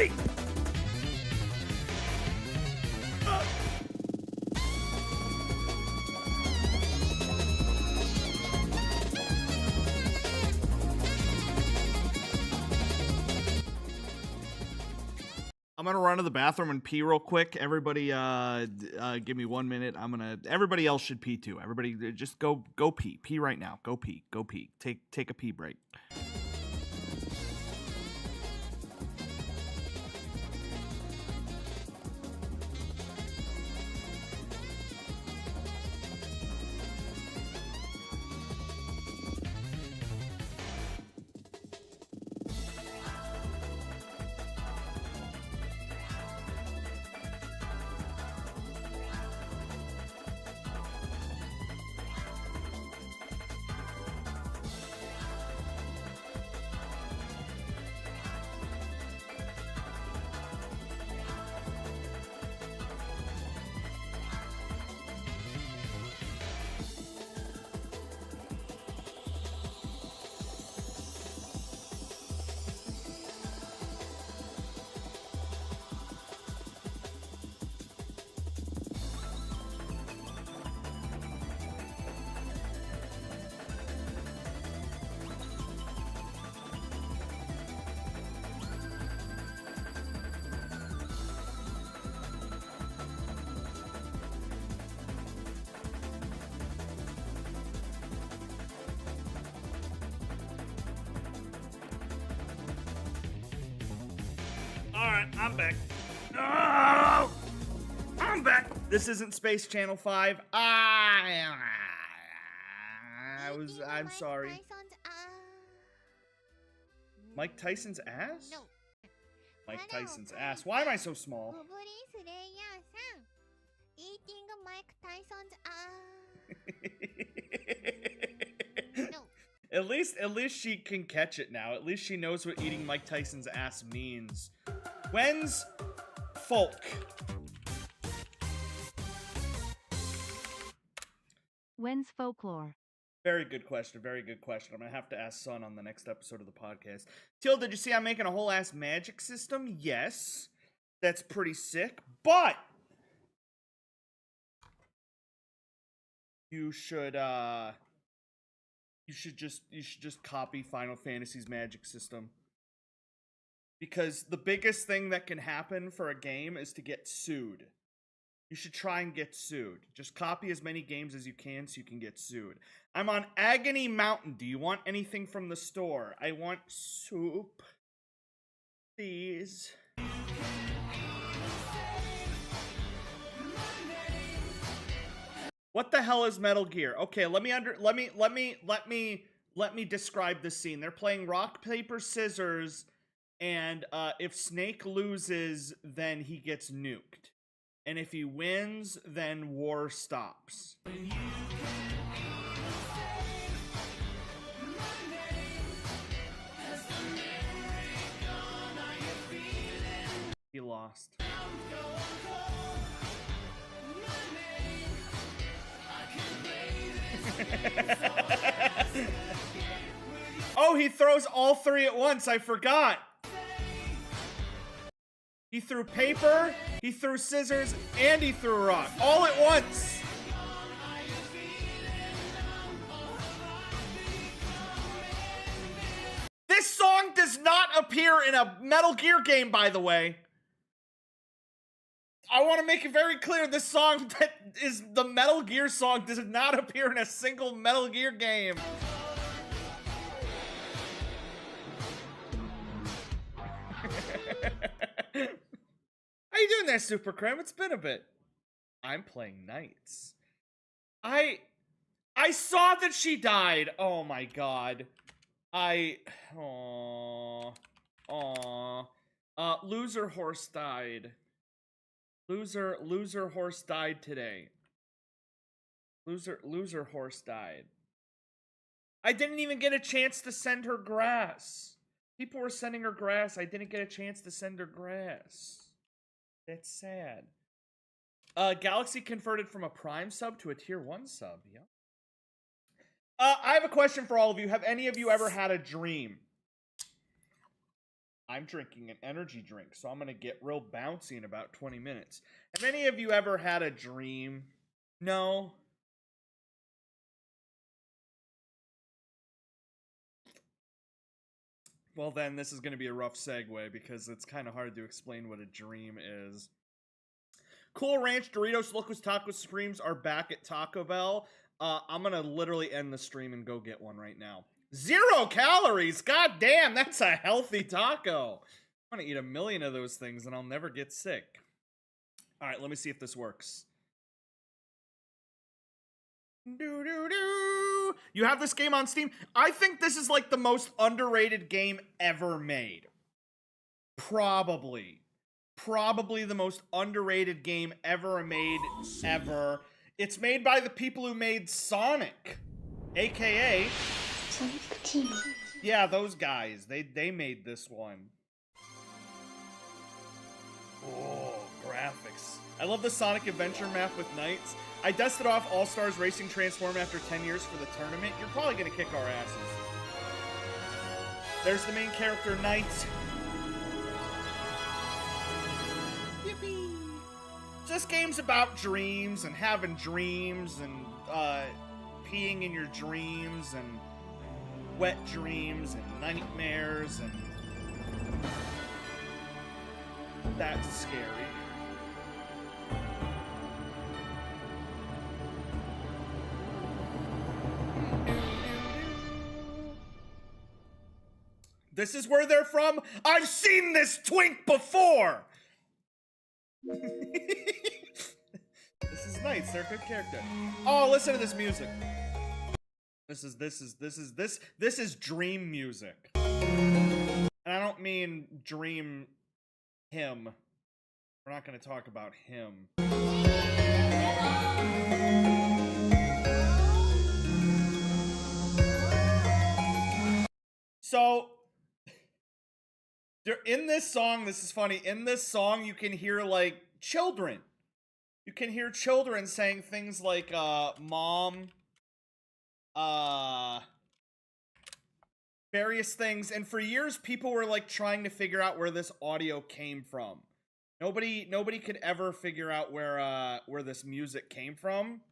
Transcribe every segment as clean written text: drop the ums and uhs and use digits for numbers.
Buddy! I'm gonna run to the bathroom and pee real quick. Everybody, give me 1 minute. Everybody else should pee too. Everybody, just go pee. Pee right now. Go pee. Take a pee break. Alright, I'm back. Oh, I'm back. This isn't Space Channel 5. I'm sorry. Mike Tyson's ass? No. Mike Tyson's ass. Why am I so small? Eating Mike Tyson's No. At least she can catch it now. At least she knows what eating Mike Tyson's ass means. When's folk? When's folklore? Very good question. Very good question. I'm gonna have to ask Son on the next episode of the podcast. Till, did you see I'm making a whole ass magic system? Yes. That's pretty sick. But you should just copy Final Fantasy's magic system. Because the biggest thing that can happen for a game is to get sued. You should try and get sued. Just copy as many games as you can so you can get sued. I'm on Agony Mountain. Do you want anything from the store? I want soup. Please. What the hell is Metal Gear? Okay, let me describe this scene. They're playing rock, paper, scissors, and if Snake loses, then he gets nuked. And if he wins, then war stops. He lost. Oh, he throws all three at once. I forgot. He threw paper, he threw scissors, and he threw a rock. All at once. This song does not appear in a Metal Gear game, by the way. I want to make it very clear, this song that is the Metal Gear song does not appear in a single Metal Gear game. How you doing there, Super Creme? It's been a bit. I'm playing Knights. I saw that she died. Oh my god. Loser horse died. Loser horse died today. Loser horse died. I didn't even get a chance to send her grass. People were sending her grass. I didn't get a chance to send her grass. That's sad. Galaxy converted from a Prime sub to a Tier 1 sub. Yeah. I have a question for all of you. Have any of you ever had a dream? I'm drinking an energy drink, so I'm gonna get real bouncy in about 20 minutes. Have any of you ever had a dream? No? Well then, this is gonna be a rough segue because it's kind of hard to explain what a dream is. Cool Ranch Doritos Locos Tacos Supremes are back at Taco Bell. I'm gonna literally end the stream and go get one right now. 0 calories! God damn, that's a healthy taco! I'm gonna eat 1 million of those things and I'll never get sick. Alright, let me see if this works. Do-do-do! You have this game on Steam? I think this is like the most underrated game ever made. Probably the most underrated game ever made, ever. It's made by the people who made Sonic, aka Sonic Team. Yeah, those guys. They made this one. Oh, graphics. I love the Sonic Adventure map with Knights. I dusted off All-Stars Racing Transform after 10 years for the tournament. You're probably gonna kick our asses. There's the main character, Knight. Yippee! This game's about dreams and having dreams and peeing in your dreams and wet dreams and nightmares, and that's scary. This is where they're from? I've seen this twink before! This is nice, they're a good character. Oh, listen to this music. This is dream music. And I don't mean dream him. We're not gonna talk about him. So in this song, this is funny, in this song you can hear like children. You can hear children saying things like mom, various things, and for years people were like trying to figure out where this audio came from. Nobody could ever figure out where this music came from.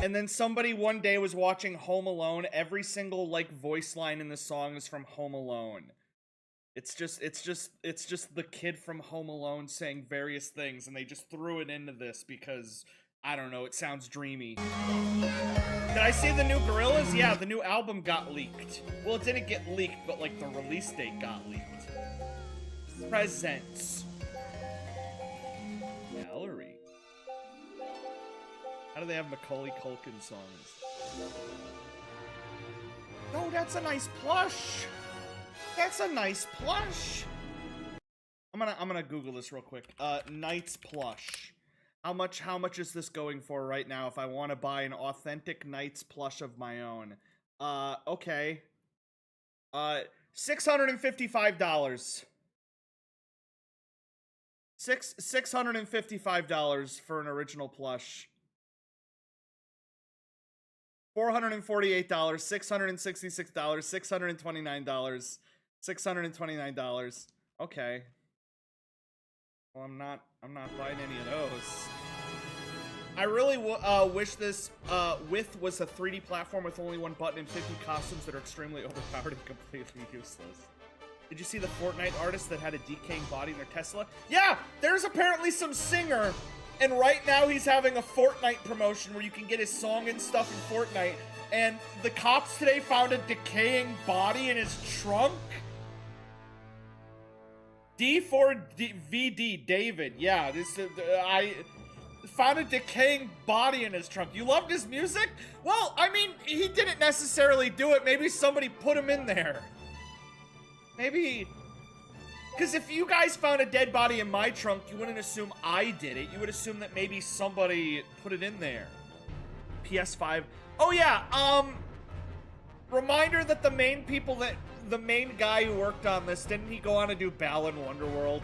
And then somebody one day was watching Home Alone. Every single like voice line in the song is from Home Alone. It's just the kid from Home Alone saying various things, and they just threw it into this because I don't know, it sounds dreamy. Did I see the new Gorillaz? Yeah, the new album got leaked. Well, it didn't get leaked, but like the release date got leaked. Presents. Gallery. How do they have Macaulay Culkin songs? Oh, that's a nice plush. That's a nice plush. I'm gonna Google this real quick. Knight's plush. How much is this going for right now if I want to buy an authentic Knight's plush of my own? Okay. $655. $655 for an original plush. $448, $666, $629, $629. Okay. Well, I'm not buying any of those. I really wish this Width was a 3D platform with only one button and 50 costumes that are extremely overpowered and completely useless. Did you see the Fortnite artist that had a decaying body in their Tesla? Yeah, there's apparently some singer, and right now he's having a Fortnite promotion where you can get his song and stuff in Fortnite, and the cops today found a decaying body in his trunk. D4VD David, yeah, I found a decaying body in his trunk. You loved his music? Well, I mean, he didn't necessarily do it. Maybe somebody put him in there. Maybe, because if you guys found a dead body in my trunk, you wouldn't assume I did it. You would assume that maybe somebody put it in there. PS5. Oh yeah, reminder that the main guy who worked on this, didn't he go on to do Balan Wonderworld?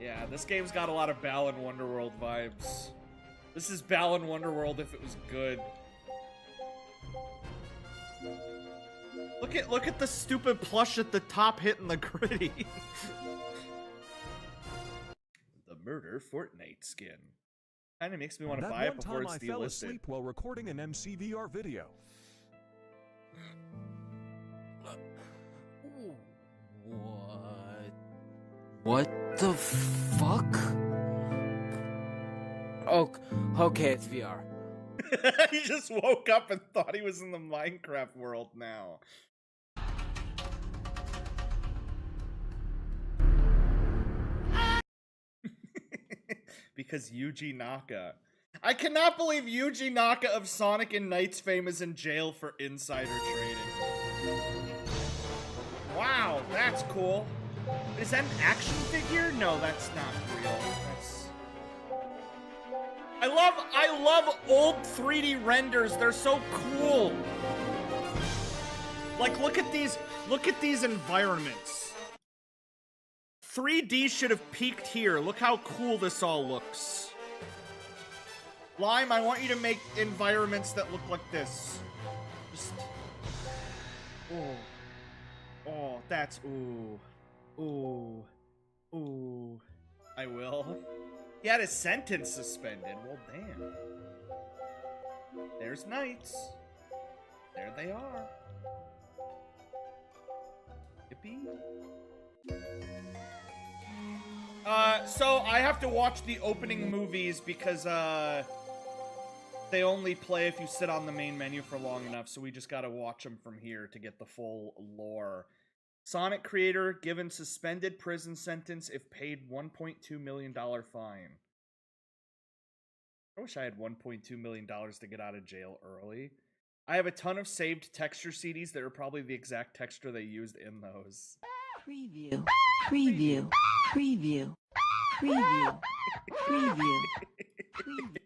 Yeah, this game's got a lot of Balan Wonderworld vibes. This is Balan Wonderworld if it was good. Look at the stupid plush at the top hitting the gritty. The murder Fortnite skin. Kinda makes me want to buy it before it's That one time I fell delisted. asleep while recording an MCVR video. What the fuck? Oh, okay, it's VR. He just woke up and thought he was in the Minecraft world now. Because Yuji Naka. I cannot believe Yuji Naka of Sonic and Knights fame is in jail for insider trading. Wow, that's cool. Is that an action figure? No, that's not real. That's... I love old 3D renders. They're so cool. Like, look at these environments. 3D should have peaked here. Look how cool this all looks. Lime, I want you to make environments that look like this. Just... Oh. Oh, that's... Ooh. Ooh. Ooh. I will. He had his sentence suspended. Well, damn. There's Knights. There they are. Yippee. So I have to watch the opening movies because, they only play if you sit on the main menu for long enough, so we just gotta watch them from here to get the full lore. Sonic creator given suspended prison sentence if paid $1.2 million fine. I wish I had $1.2 million to get out of jail early. I have a ton of saved texture CDs that are probably the exact texture they used in those. Preview, preview, preview, preview, preview, preview.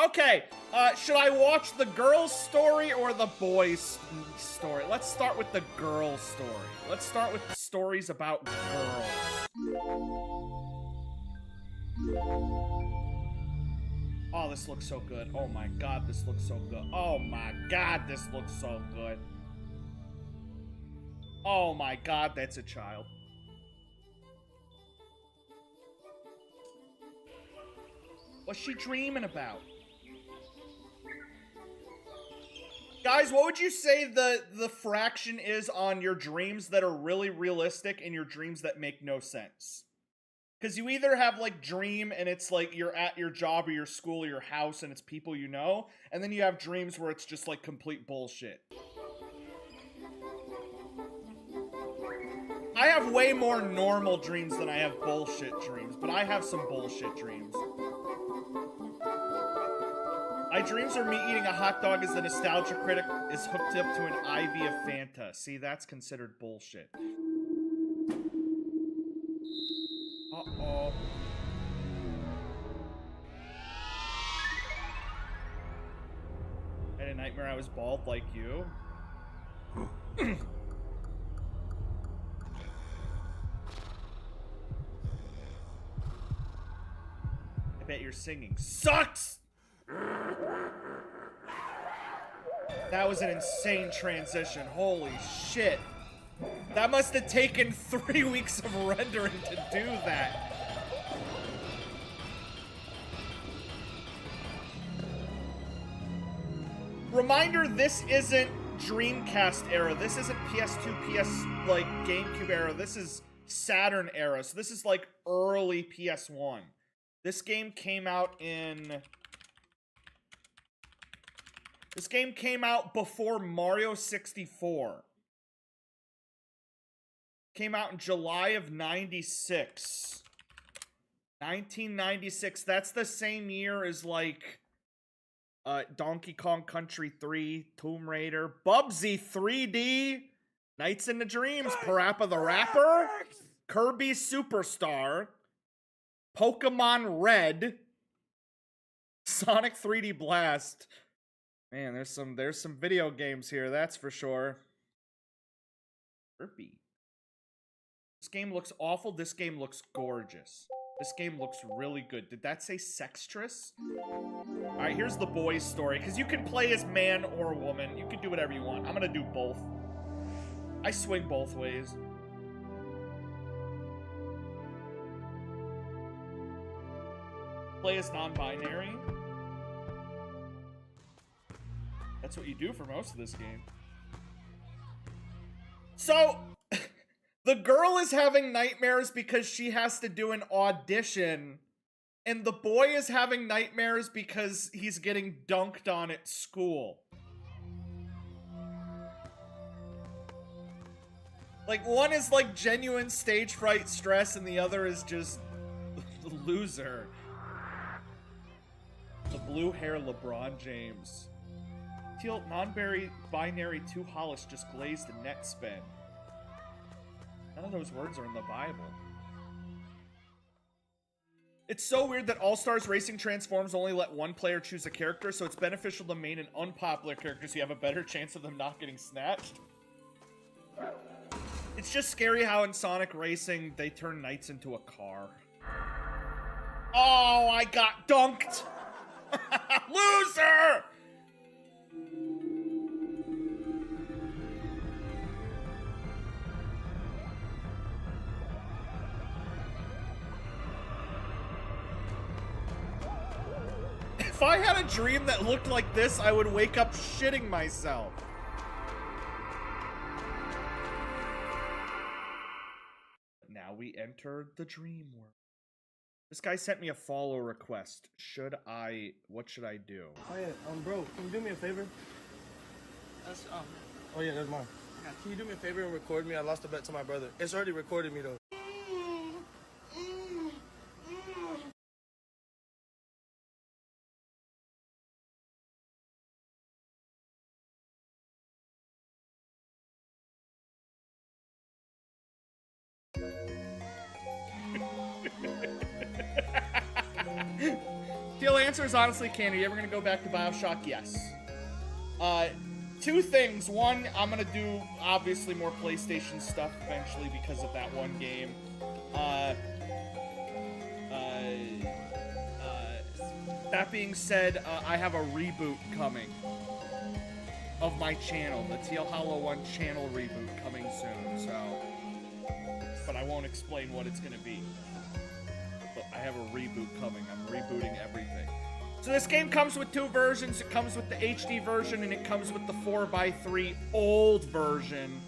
Okay, should I watch the girl's story or the boy's story? Let's start with the girl's story. Let's start with stories about girls. Oh, this looks so good. Oh my god, this looks so good. Oh my god, this looks so good. Oh my god, that's a child. What's she dreaming about? Guys, what would you say the fraction is on your dreams that are really realistic and your dreams that make no sense? Because you either have, like, dream and it's, like, you're at your job or your school or your house and it's people you know, and then you have dreams where it's just, like, complete bullshit. I have way more normal dreams than I have bullshit dreams, but I have some bullshit dreams. My dreams are me eating a hot dog as the nostalgia critic is hooked up to an IV of Fanta. See, that's considered bullshit. Uh-oh. I had a nightmare I was bald like you. I bet your singing sucks! That was an insane transition. Holy shit. That must have taken 3 weeks of rendering to do that. Reminder, this isn't Dreamcast era. This isn't PS2, like, GameCube era. This is Saturn era. So this is, like, early PS1. This game came out in... This game came out before Mario 64. Came out in July of 96. 1996. That's the same year as, like, Donkey Kong Country 3, Tomb Raider, Bubsy 3D, Nights into Dreams, Parappa the Rapper, Kirby Superstar, Pokemon Red, Sonic 3D Blast. Man, there's some video games here, that's for sure. Kirby. This game looks awful. This game looks gorgeous. This game looks really good. Did that say sextress? Alright, here's the boy's story. Because you can play as man or woman. You can do whatever you want. I'm gonna do both. I swing both ways. Play as non-binary. That's what you do for most of this game. So, the girl is having nightmares because she has to do an audition, and the boy is having nightmares because he's getting dunked on at school. Like, one is like genuine stage fright stress, and the other is just the loser. The blue hair LeBron James. Teal non-binary 2 Hollis just glazed a net spin. None of those words are in the Bible. It's so weird that All-Stars Racing Transforms only let one player choose a character, so it's beneficial to main an unpopular character so you have a better chance of them not getting snatched. It's just scary how in Sonic Racing they turn knights into a car. Oh, I got dunked! Loser! If I had a dream that looked like this, I would wake up shitting myself. Now we enter the dream world. This guy sent me a follow request. What should I do? Oh yeah, bro, can you do me a favor? That's, Oh yeah, that's mine. Can you do me a favor and record me? I lost a bet to my brother. It's already recorded me though. Teal answer is honestly, Can, are you ever gonna go back to BioShock? Yes. Two things. One, I'm gonna do obviously more PlayStation stuff eventually because of that one game. That being said, I have a reboot coming of my channel, the Teal Hollow 1 channel reboot coming soon, so. But I won't explain what it's gonna be. But I have a reboot coming. I'm rebooting everything. So this game comes with 2 versions. It comes with the HD version, and it comes with the 4x3 old version.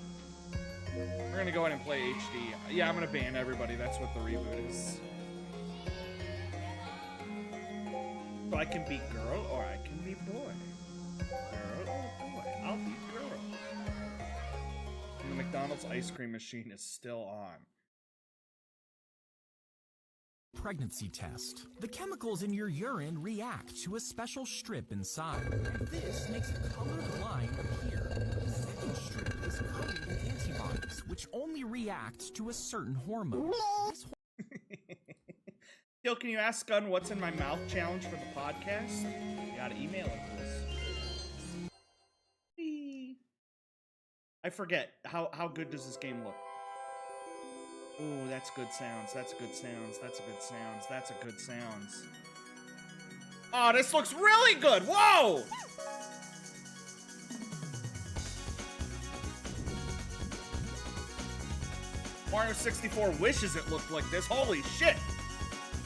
We're gonna go ahead and play HD. Yeah, I'm gonna ban everybody. That's what the reboot is. So I can be girl, or I can be boy. Girl or boy. I'll be girl. And the McDonald's ice cream machine is still on. Pregnancy test. The chemicals in your urine react to a special strip inside. And this makes a colored line appear. The second strip is coated with antibodies, which only react to a certain hormone. Teal, can you ask Gun what's in my mouth challenge for the podcast? You gotta email it to us. I forget. How good does this game look? Ooh, that's good sounds. That's good sounds. That's good sounds. That's a good sounds. Oh, this looks really good. Whoa! Mario 64 wishes it looked like this. Holy shit!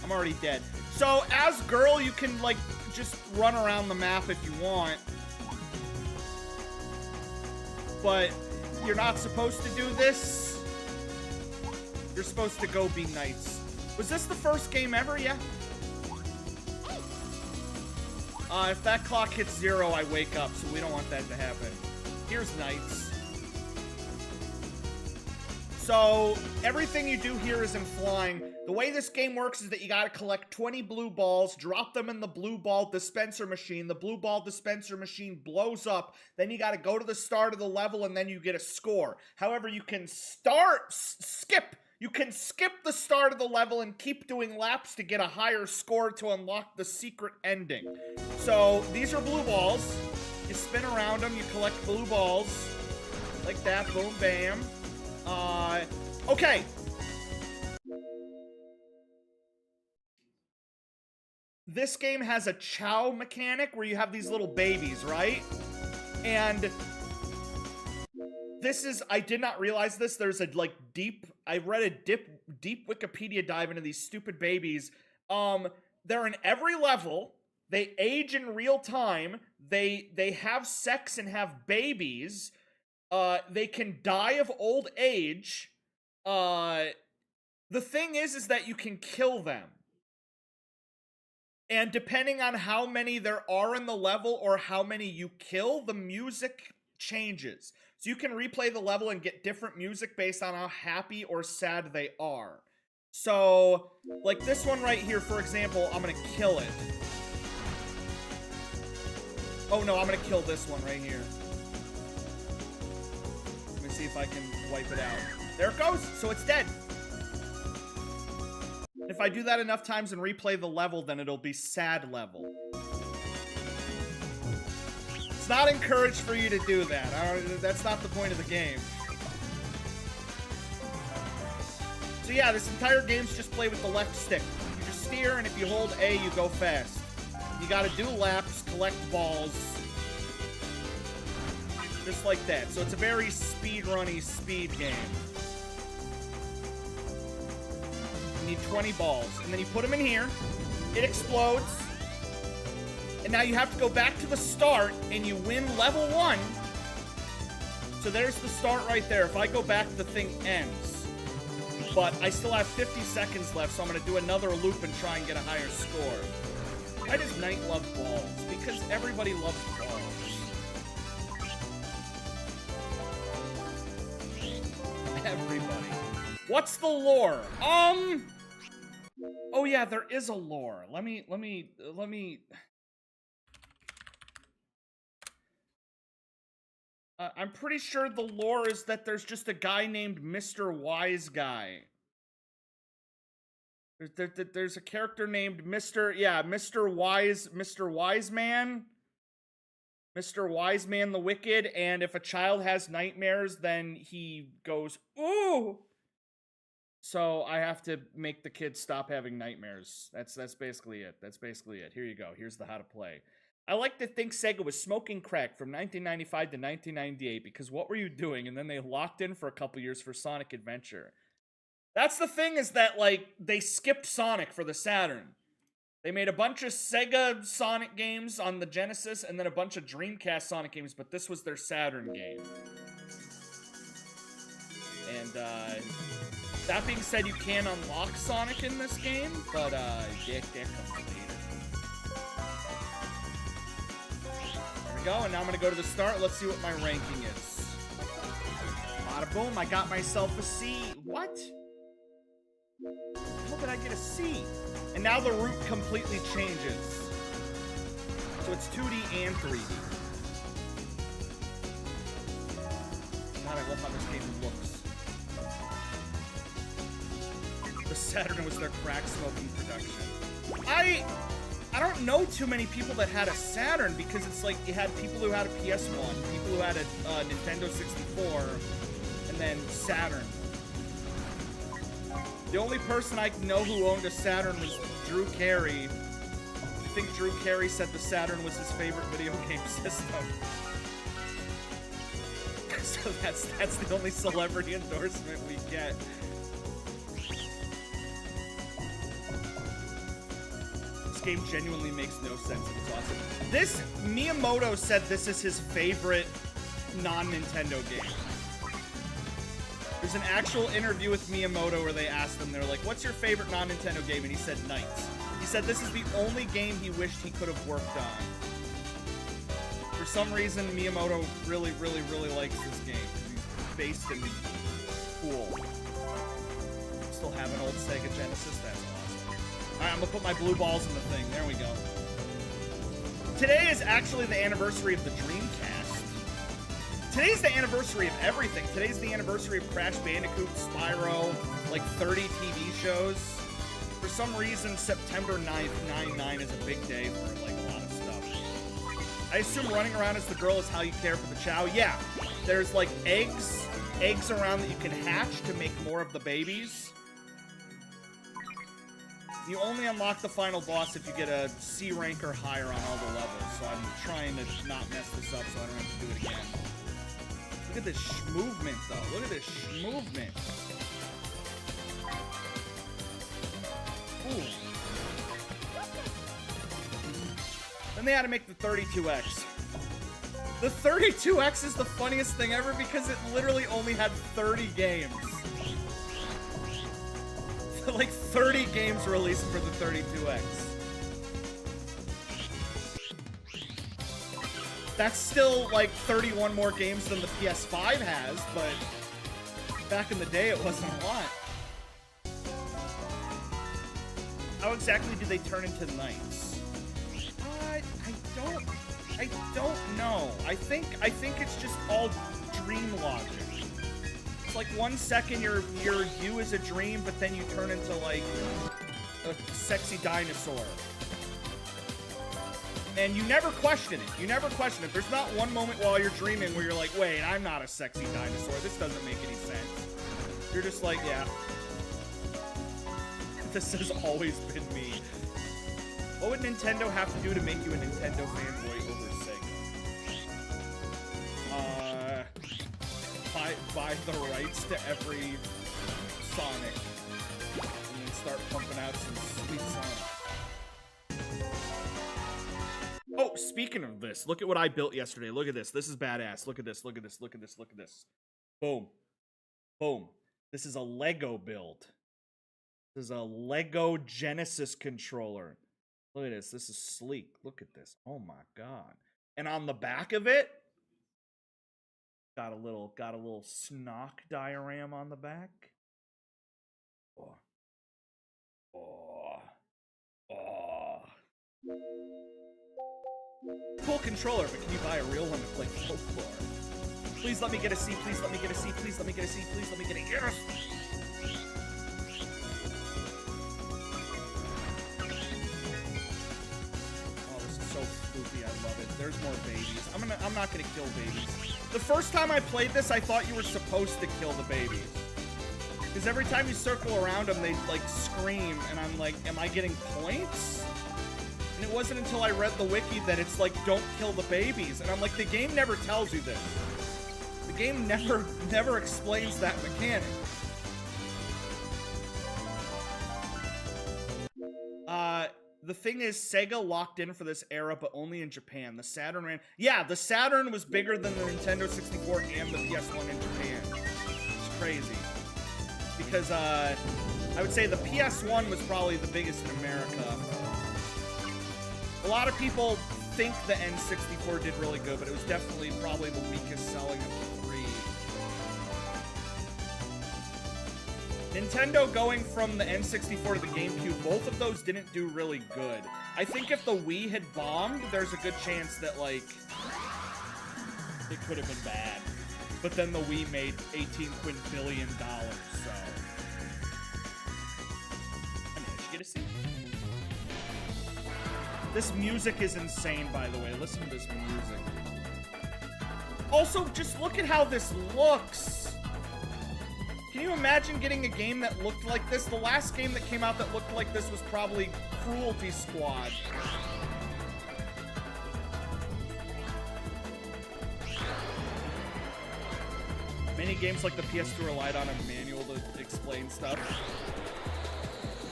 I'm already dead. So, as girl, you can, like, just run around the map if you want. But you're not supposed to do this. You're supposed to go be knights. Was this the first game ever? Yeah. If that clock hits 0, I wake up, so we don't want that to happen. Here's knights. So, everything you do here is in flying. The way this game works is that you gotta collect 20 blue balls, drop them in the blue ball dispenser machine. The blue ball dispenser machine blows up. Then you gotta go to the start of the level, and then you get a score. However, you can skip. You can skip the start of the level and keep doing laps to get a higher score to unlock the secret ending. So, these are blue balls. You spin around them, you collect blue balls. Like that, boom, bam. Okay. this game has a chow mechanic where you have these little babies, right? And this is, I did not realize this. There's a like I read a deep Wikipedia dive into these stupid babies. They're in every level. They age in real time. They have sex and have babies. They can die of old age. The thing is that you can kill them. And depending on how many there are in the level or how many you kill, the music changes. So you can replay the level and get different music based on how happy or sad they are. So, like this one right here, for example, I'm gonna kill it. Oh no, I'm gonna kill this one right here. Let me see if I can wipe it out. There it goes! So it's dead. If I do that enough times and replay the level, then it'll be sad level. It's not encouraged for you to do that. That's not the point of the game. So yeah, this entire game's just play with the left stick. You just steer, and if you hold A, you go fast. You gotta do laps, collect balls. Just like that. So it's a very speedrunny speed game. You need 20 balls. And then you put them in here. It explodes. And now you have to go back to the start, and you win level 1. So there's the start right there. If I go back, the thing ends. But I still have 50 seconds left, so I'm going to do another loop and try and get a higher score. Why does Knight love balls? Because everybody loves balls. Everybody. What's the lore? Oh yeah, there is a lore. Let me I'm pretty sure the lore is that there's just a guy named Mr. Wise Guy. There's a character named Mr. Wise Man. Mr. Wise Man the Wicked, and if a child has nightmares, then he goes, ooh! So I have to make the kids stop having nightmares. That's basically it. That's basically it. Here you go. Here's the how to play. I like to think Sega was smoking crack from 1995 to 1998 because what were you doing? And then they locked in for a couple years for Sonic Adventure. That's the thing, is that, like, they skipped Sonic for the Saturn. They made a bunch of Sega Sonic games on the Genesis and then a bunch of Dreamcast Sonic games, but this was their Saturn game. And, that being said, you can unlock Sonic in this game, but, that comes later. There we go, and now I'm gonna go to the start. Let's see what my ranking is. Bada boom, I got myself a C. What? How did I get a C? And now the route completely changes. So it's 2D and 3D. God, I love how this game looks. The Saturn was their crack smoking production. I don't know too many people that had a Saturn because it's like you had people who had a PS1, people who had a Nintendo 64, and then Saturn. The only person I know who owned a Saturn was Drew Carey. I think Drew Carey said the Saturn was his favorite video game system. So that's the only celebrity endorsement we get. This game genuinely makes no sense. It's awesome. This, Miyamoto said this is his favorite non-Nintendo game. There's an actual interview with Miyamoto where they asked him, they're like, what's your favorite non-Nintendo game? And he said Knights. He said this is the only game he wished he could have worked on. For some reason, Miyamoto really, really, really likes this game. He's based in cool. Still have an old Sega Genesis, that's awesome. Alright, I'm gonna put my blue balls in the thing. There we go. Today is actually the anniversary of the Dreamcast. Today's the anniversary of everything. Today's the anniversary of Crash Bandicoot, Spyro, like 30 TV shows. For some reason, September 9th, 9/9 is a big day for like a lot of stuff. I assume running around as the girl is how you care for the chow. Yeah, there's like eggs around that you can hatch to make more of the babies. You only unlock the final boss if you get a C rank or higher on all the levels, so I'm trying to not mess this up so I don't have to do it again. Look at this movement, though. Look at this movement. Ooh. Then they had to make the 32X. The 32X is the funniest thing ever because it literally only had 30 games. Like 30 games released for the 32X. That's still like 31 more games than the PS5 has, but back in the day it wasn't a lot. How exactly do they turn into knights? I don't know. I think it's just all dream logic. It's like 1 second you is a dream, but then you turn into like a sexy dinosaur. And you never question it. You never question it. There's not one moment while you're dreaming where you're like, wait, I'm not a sexy dinosaur. This doesn't make any sense. You're just like, yeah. This has always been me. What would Nintendo have to do to make you a Nintendo fanboy over Sega? Buy the rights to every Sonic. And then start pumping out some sweet Sonic. Oh, speaking of this, look at what I built yesterday. Look at this. This is badass. Look at this. Look at this. Look at this. Look at this. Boom. Boom. This is a Lego build. This is a Lego Genesis controller. Look at this. This is sleek. Look at this. Oh my god. And on the back of it, got a little Snock diorama on the back. Oh. Oh. Oh. Cool controller, but can you buy a real one to play Folklore? Please let me get a C. Please let me get a C. Please let me get a C. Please let me get a yes. So spooky, I love it. There's more babies. I'm not gonna kill babies. The first time I played this, I thought you were supposed to kill the babies. Because every time you circle around them, they like scream, and I'm like, am I getting points? And it wasn't until I read the wiki that it's like, don't kill the babies. And I'm like, the game never tells you this. The game never explains that mechanic. The thing is, Sega locked in for this era, but only in Japan. The Saturn ran... Yeah, the Saturn was bigger than the Nintendo 64 and the PS1 in Japan. It's crazy. Because, I would say the PS1 was probably the biggest in America. A lot of people think the N64 did really good, but it was definitely probably the weakest selling of the three. Nintendo going from the N64 to the GameCube, both of those didn't do really good. I think if the Wii had bombed, there's a good chance that, like, it could have been bad. But then the Wii made $18 quintillion, so... I managed to get a seat. This music is insane, by the way. Listen to this music. Also, just look at how this looks! Can you imagine getting a game that looked like this? The last game that came out that looked like this was probably Cruelty Squad. Many games like the PS2 relied on a manual to explain stuff.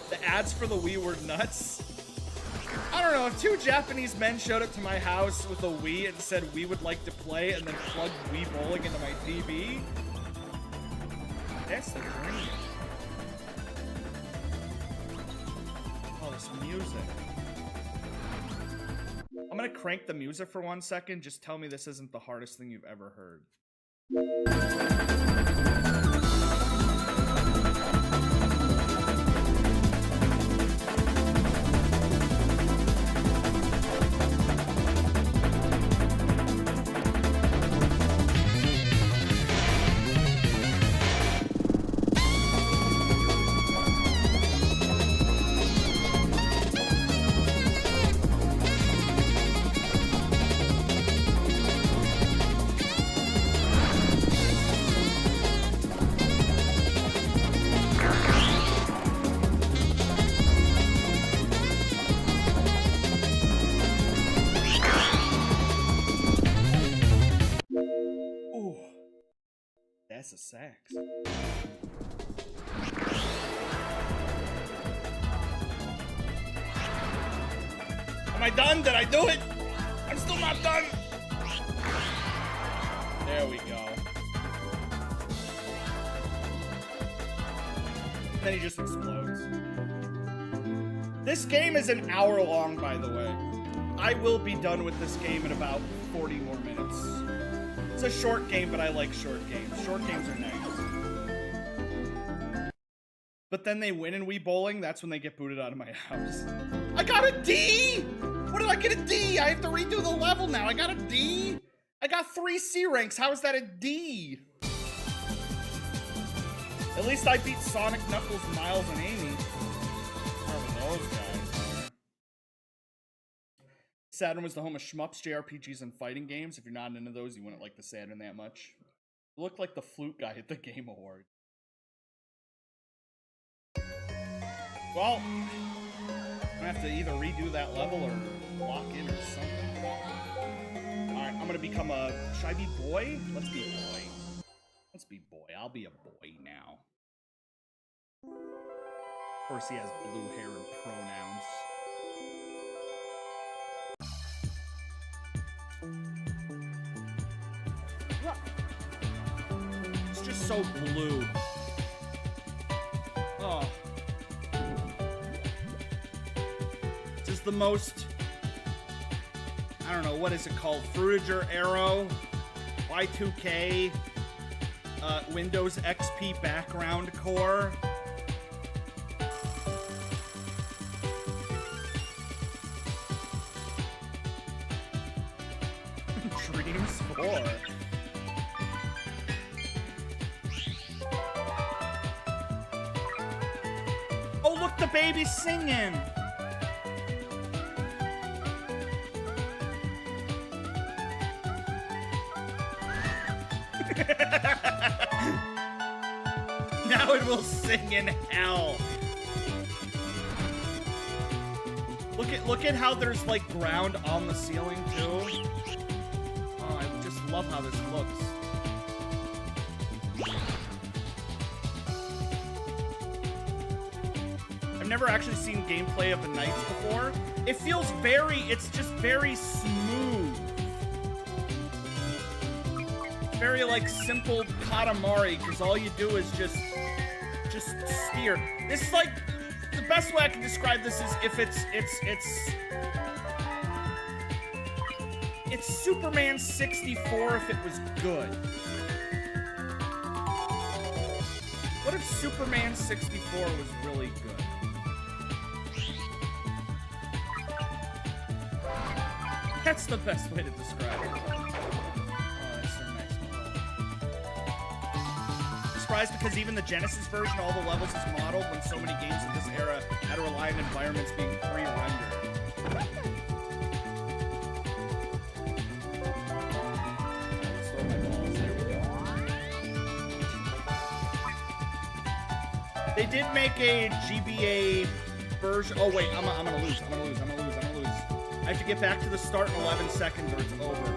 The ads for the Wii were nuts. I don't know, if two Japanese men showed up to my house with a Wii and said we would like to play and then plugged Wii Bowling into my TV, that's the dream. Oh, this music. I'm gonna crank the music for 1 second. Just tell me this isn't the hardest thing you've ever heard. That's a sax. Am I done? Did I do it? I'm still not done. There we go. Then he just explodes. This game is an hour long, by the way. I will be done with this game in about 40 more minutes. It's a short game, but I like short games. Short games are nice. But then they win in Wii Bowling, that's when they get booted out of my house. I got a D! What did I get a D? I have to redo the level now. I got a D? I got 3 C ranks. How is that a D? At least I beat Sonic, Knuckles, Miles, and Amy. Whoever those guys are. Saturn was the home of shmups, JRPGs, and fighting games. If you're not into those, you wouldn't like the Saturn that much. You look like the flute guy at the Game Awards. Well, I'm gonna have to either redo that level or lock in or something. Alright, I'm gonna become a... Should I be boy? Let's be boy. Let's be boy. I'll be a boy now. Of course, he has blue hair and pronouns. It's just so blue. Oh. This is the most... I don't know, what is it called? Fruitager Arrow, Y2K, Windows XP background core. Dreams 4. Oh, look, the baby's singing. Now it will sing in hell. Look at how there's like ground on the ceiling too. Oh, I just love how this looks. I've never actually seen gameplay of the Knights before. It feels it's just very smooth. Very like simple Katamari, because all you do is just steer. This is like the best way I can describe this is if it's Superman 64 if it was good. What if Superman 64 was really good? That's the best way to describe it. Surprised because even the Genesis version, all the levels is modeled when so many games in this era had to rely on environments being pre-rendered. Let's throw my balls. There we go. They did make a GBA version. Oh wait, I'm gonna lose. I have to get back to the start in 11 seconds or it's over.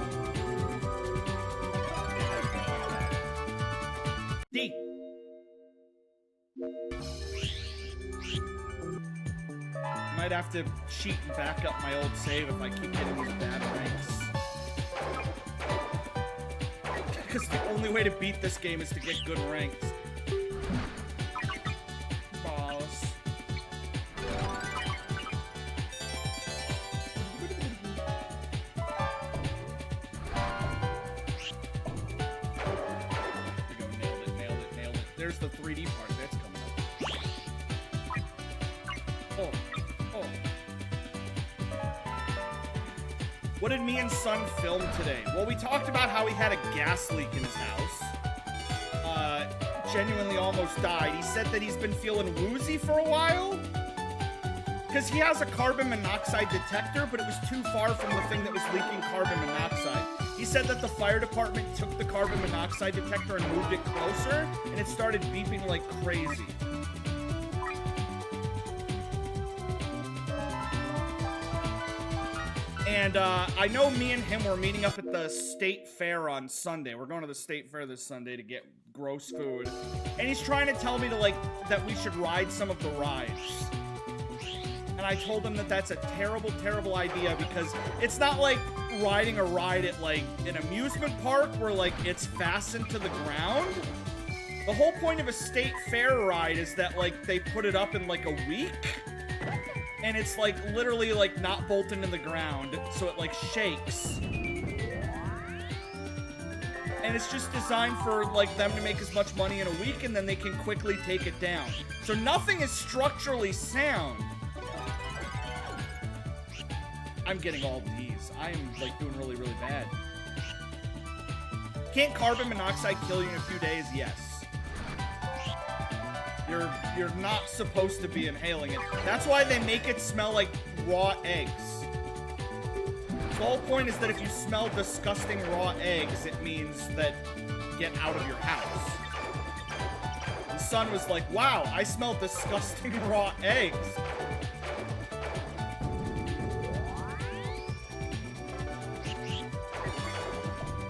D. Might have to cheat and back up my old save if I keep getting these bad ranks. Because the only way to beat this game is to get good ranks. Balls. There we go, nailed it. There's the 3D part, that's coming up. Oh. What did me and Son film today? Well, we talked about how he had a gas leak in his house. Genuinely almost died. He said that he's been feeling woozy for a while. Because he has a carbon monoxide detector, but it was too far from the thing that was leaking carbon monoxide. He said that the fire department took the carbon monoxide detector and moved it closer, and it started beeping like crazy. And I know me and him were meeting up at the state fair on Sunday. We're going to the state fair this Sunday to get gross food. And he's trying to tell me to, like, that we should ride some of the rides. And I told him that that's a terrible, terrible idea because it's not like riding a ride at, like, an amusement park where, like, it's fastened to the ground. The whole point of a state fair ride is that, like, they put it up in, like, a week. And it's, like, literally, like, not bolted in the ground, so it, like, shakes. And it's just designed for, like, them to make as much money in a week, and then they can quickly take it down. So nothing is structurally sound. I'm getting all D's. I am, like, doing really, really bad. Can't carbon monoxide kill you in a few days? Yes. You're not supposed to be inhaling it. That's why they make it smell like raw eggs. The whole point is that if you smell disgusting raw eggs, it means that get out of your house. The son was like, wow, I smell disgusting raw eggs.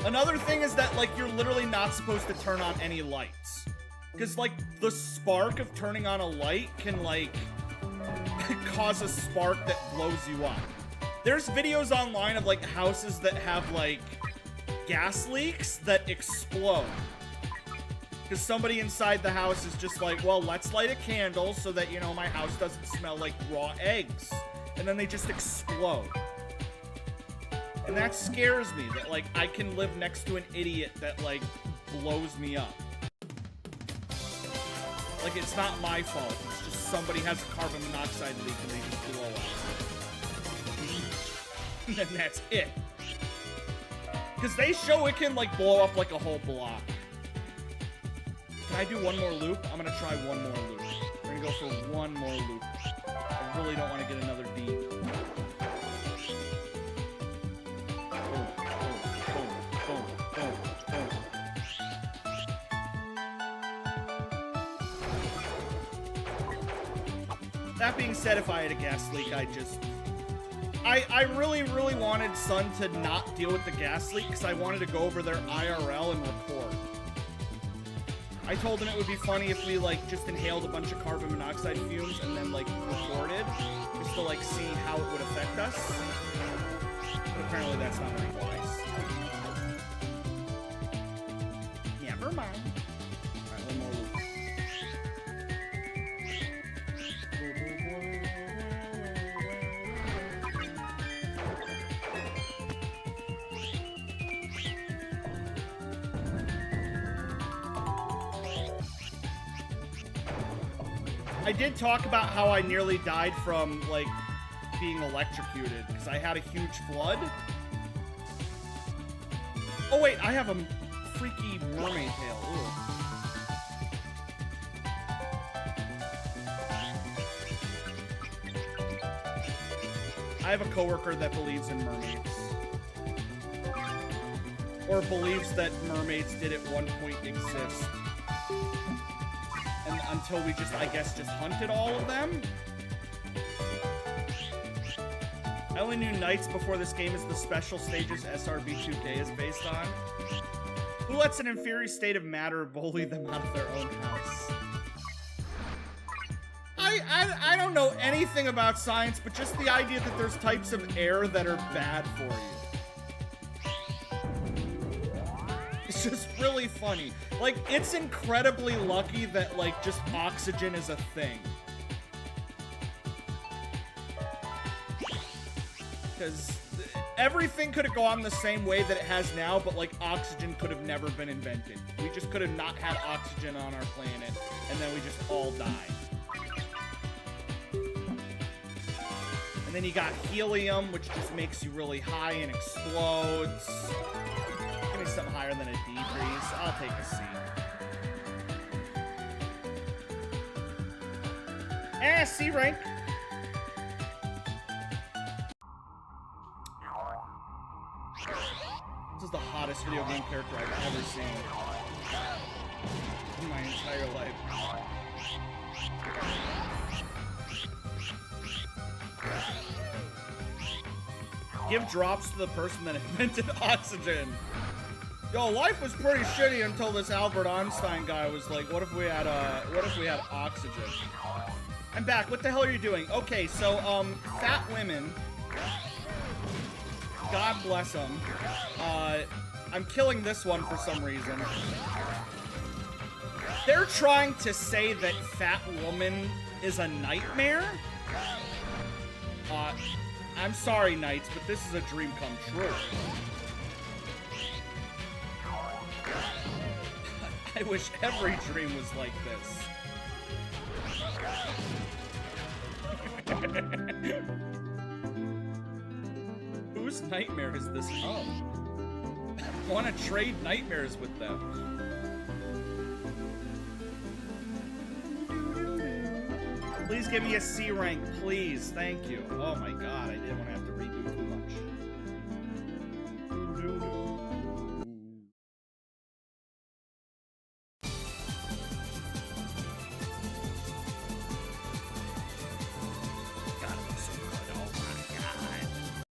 Another thing is that, like, you're literally not supposed to turn on any lights. Because, like, the spark of turning on a light can, like, cause a spark that blows you up. There's videos online of, like, houses that have, like, gas leaks that explode. Because somebody inside the house is just like, well, let's light a candle so that, you know, my house doesn't smell like raw eggs. And then they just explode. And that scares me, that, like, I can live next to an idiot that, like, blows me up. Like, it's not my fault. It's just somebody has a carbon monoxide leak and they just blow up. And that's it. Because they show it can, like, blow up like a whole block. Can I do one more loop? I'm gonna try one more loop. We're gonna go for one more loop. I really don't want to get another D. Boom, boom, boom, boom, boom, boom. That being said, if I had a gas leak, I really, really wanted Sun to not deal with the gas leak because I wanted to go over there IRL and report. I told him it would be funny if we, like, just inhaled a bunch of carbon monoxide fumes and then, like, reported, just to, like, see how it would affect us. But apparently that's not very wise. Never mind. Alright, one more loop. I did talk about how I nearly died from, like, being electrocuted, because I had a huge flood. Oh wait, I have a freaky mermaid tail. Ooh. I have a coworker that believes in mermaids. Or believes that mermaids did at one point exist. And until we just, I guess, just hunted all of them. I only knew Knights before this game is the special stages SRB 2K is based on. Who lets an inferior state of matter bully them out of their own house? I don't know anything about science, but just the idea that there's types of air that are bad for you. It's just really funny. Like, it's incredibly lucky that, like, just oxygen is a thing. Because everything could have gone the same way that it has now, but, like, oxygen could have never been invented. We just could have not had oxygen on our planet, and then we just all died. And then you got helium, which just makes you really high and explodes. Give me something higher than a D, please. I'll take a C. C rank. This is the hottest video game character I've ever seen in my entire life. Give drops to the person that invented oxygen. Yo, life was pretty shitty until this Albert Einstein guy was like, what if we had oxygen? I'm back. What the hell are you doing? Okay, so, fat women, God bless them. I'm killing this one for some reason. They're trying to say that fat woman is a nightmare? I'm sorry, Knights, but this is a dream come true. I wish every dream was like this. Whose nightmare is this of? I want to trade nightmares with them. Please give me a C rank, please. Thank you. Oh my god, I didn't want to have to redo too much. God, it was so good. Oh my god.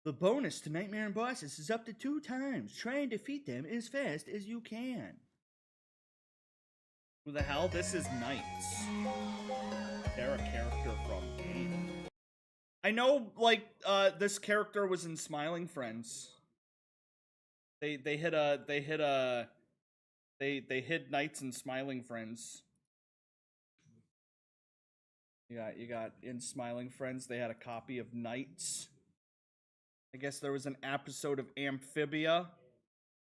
The bonus to Nightmare and Bosses is up to 2 times. Try and defeat them as fast as you can. Who the hell? This is Knights. They're a character from game. I know, like, this character was in Smiling Friends. They hid Knights in Smiling Friends. You got in Smiling Friends, they had a copy of Knights. I guess there was an episode of Amphibia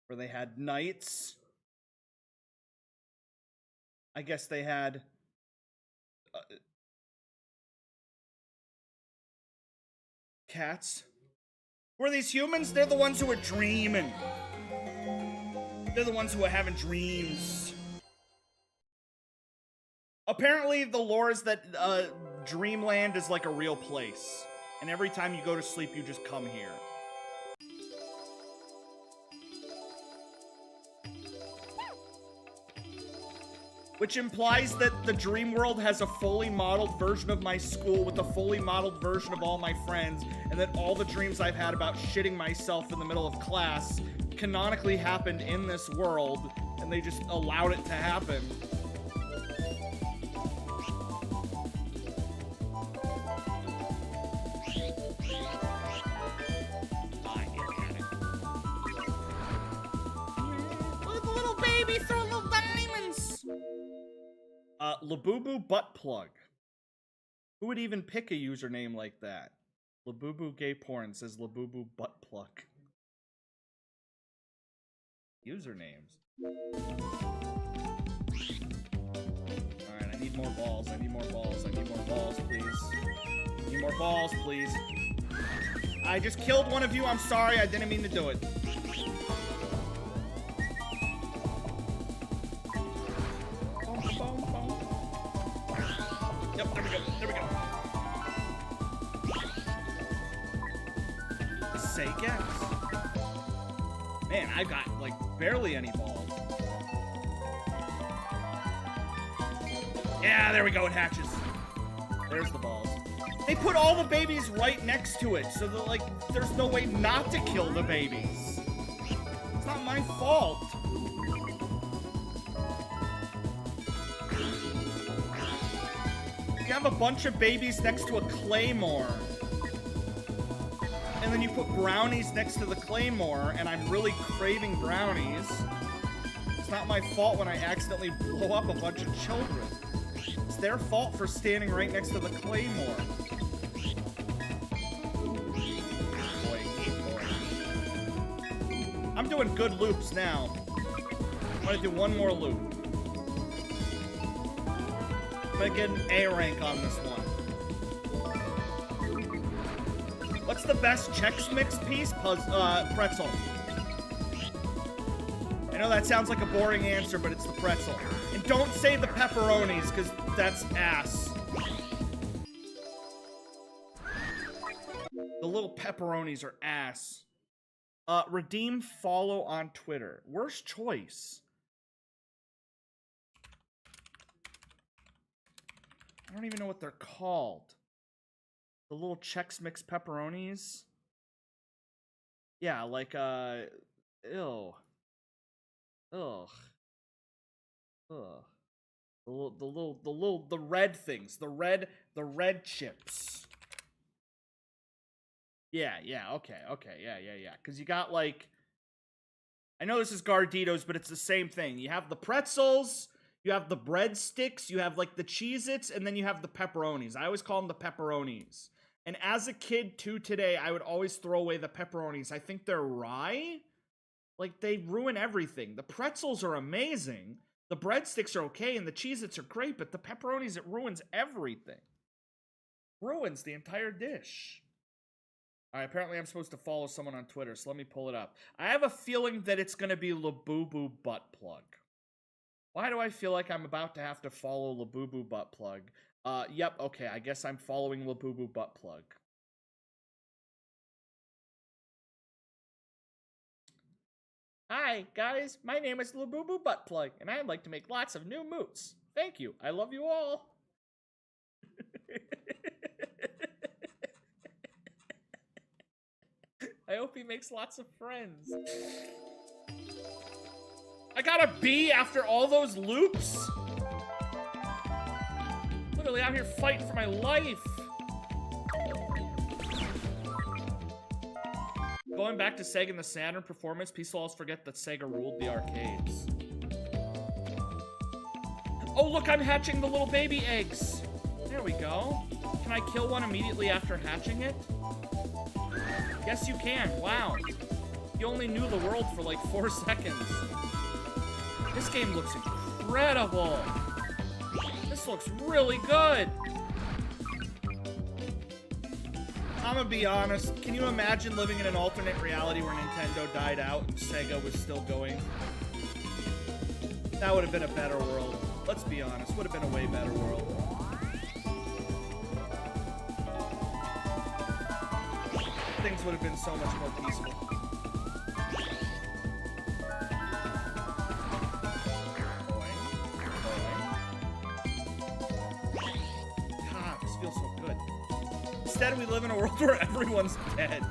where they had Knights. I guess they had cats. Were these humans? They're the ones who are dreaming. They're the ones who are having dreams. Apparently, the lore is that Dreamland is like a real place. And every time you go to sleep, you just come here. Which implies that the dream world has a fully modeled version of my school with a fully modeled version of all my friends, and that all the dreams I've had about shitting myself in the middle of class canonically happened in this world, and they just allowed it to happen. Look at the little baby throwing little diamonds! Labubu Butt Plug. Who would even pick a username like that? Labubu Gay Porn says Labubu Butt Plug. Usernames. Alright, I need more balls. I need more balls. I need more balls, please. I need more balls, please. I just killed one of you. I'm sorry. I didn't mean to do it. Yep, there we go. There we go. Seikex. Man, I've got, like, barely any balls. Yeah, there we go. It hatches. There's the balls. They put all the babies right next to it, so that, like, there's no way not to kill the babies. It's not my fault. You have a bunch of babies next to a claymore. And then you put brownies next to the claymore, and I'm really craving brownies. It's not my fault when I accidentally blow up a bunch of children. It's their fault for standing right next to the claymore. Boy, boy. I'm doing good loops now. I'm gonna do one more loop. I'm gonna get an A rank on this one. What's the best Chex Mix piece? Pretzel. I know that sounds like a boring answer, but it's the pretzel. And don't say the pepperonis, because that's ass. The little pepperonis are ass. Redeem follow on Twitter. Worst choice. I don't even know what they're called. The little Chex Mix pepperonis. Yeah, like Ew. Ugh. Ugh. The red things. The red chips. Yeah, okay, yeah. Because you got, like... I know this is Garditos, but it's the same thing. You have the pretzels, you have the breadsticks, you have, like, the Cheez-Its, and then you have the pepperonis. I always call them the pepperonis. And as a kid, too, today, I would always throw away the pepperonis. I think they're rye. Like, they ruin everything. The pretzels are amazing. The breadsticks are okay, and the Cheez-Its are great, but the pepperonis, it ruins everything. Ruins the entire dish. Alright, apparently I'm supposed to follow someone on Twitter, so let me pull it up. I have a feeling that it's gonna be Labubu Buttplug. Why do I feel like I'm about to have to follow Labubu Buttplug? Yep, okay, I guess I'm following Labubu Buttplug. Hi, guys, my name is Labubu Buttplug, and I'd like to make lots of new moots. Thank you, I love you all. I hope he makes lots of friends. I got a B after all those loops? Literally out here fighting for my life. Going back to Sega and the Saturn performance, people always forget that Sega ruled the arcades. Oh, look, I'm hatching the little baby eggs. There we go. Can I kill one immediately after hatching it? Yes, you can. Wow. You only knew the world for like 4 seconds. This game looks incredible. This looks really good. I'm gonna be honest. Can you imagine living in an alternate reality where Nintendo died out and Sega was still going? That would have been a better world. Let's be honest. Would have been a way better world. Things would have been so much more peaceful. God, this feels so good. Instead, we live in a world where everyone's dead.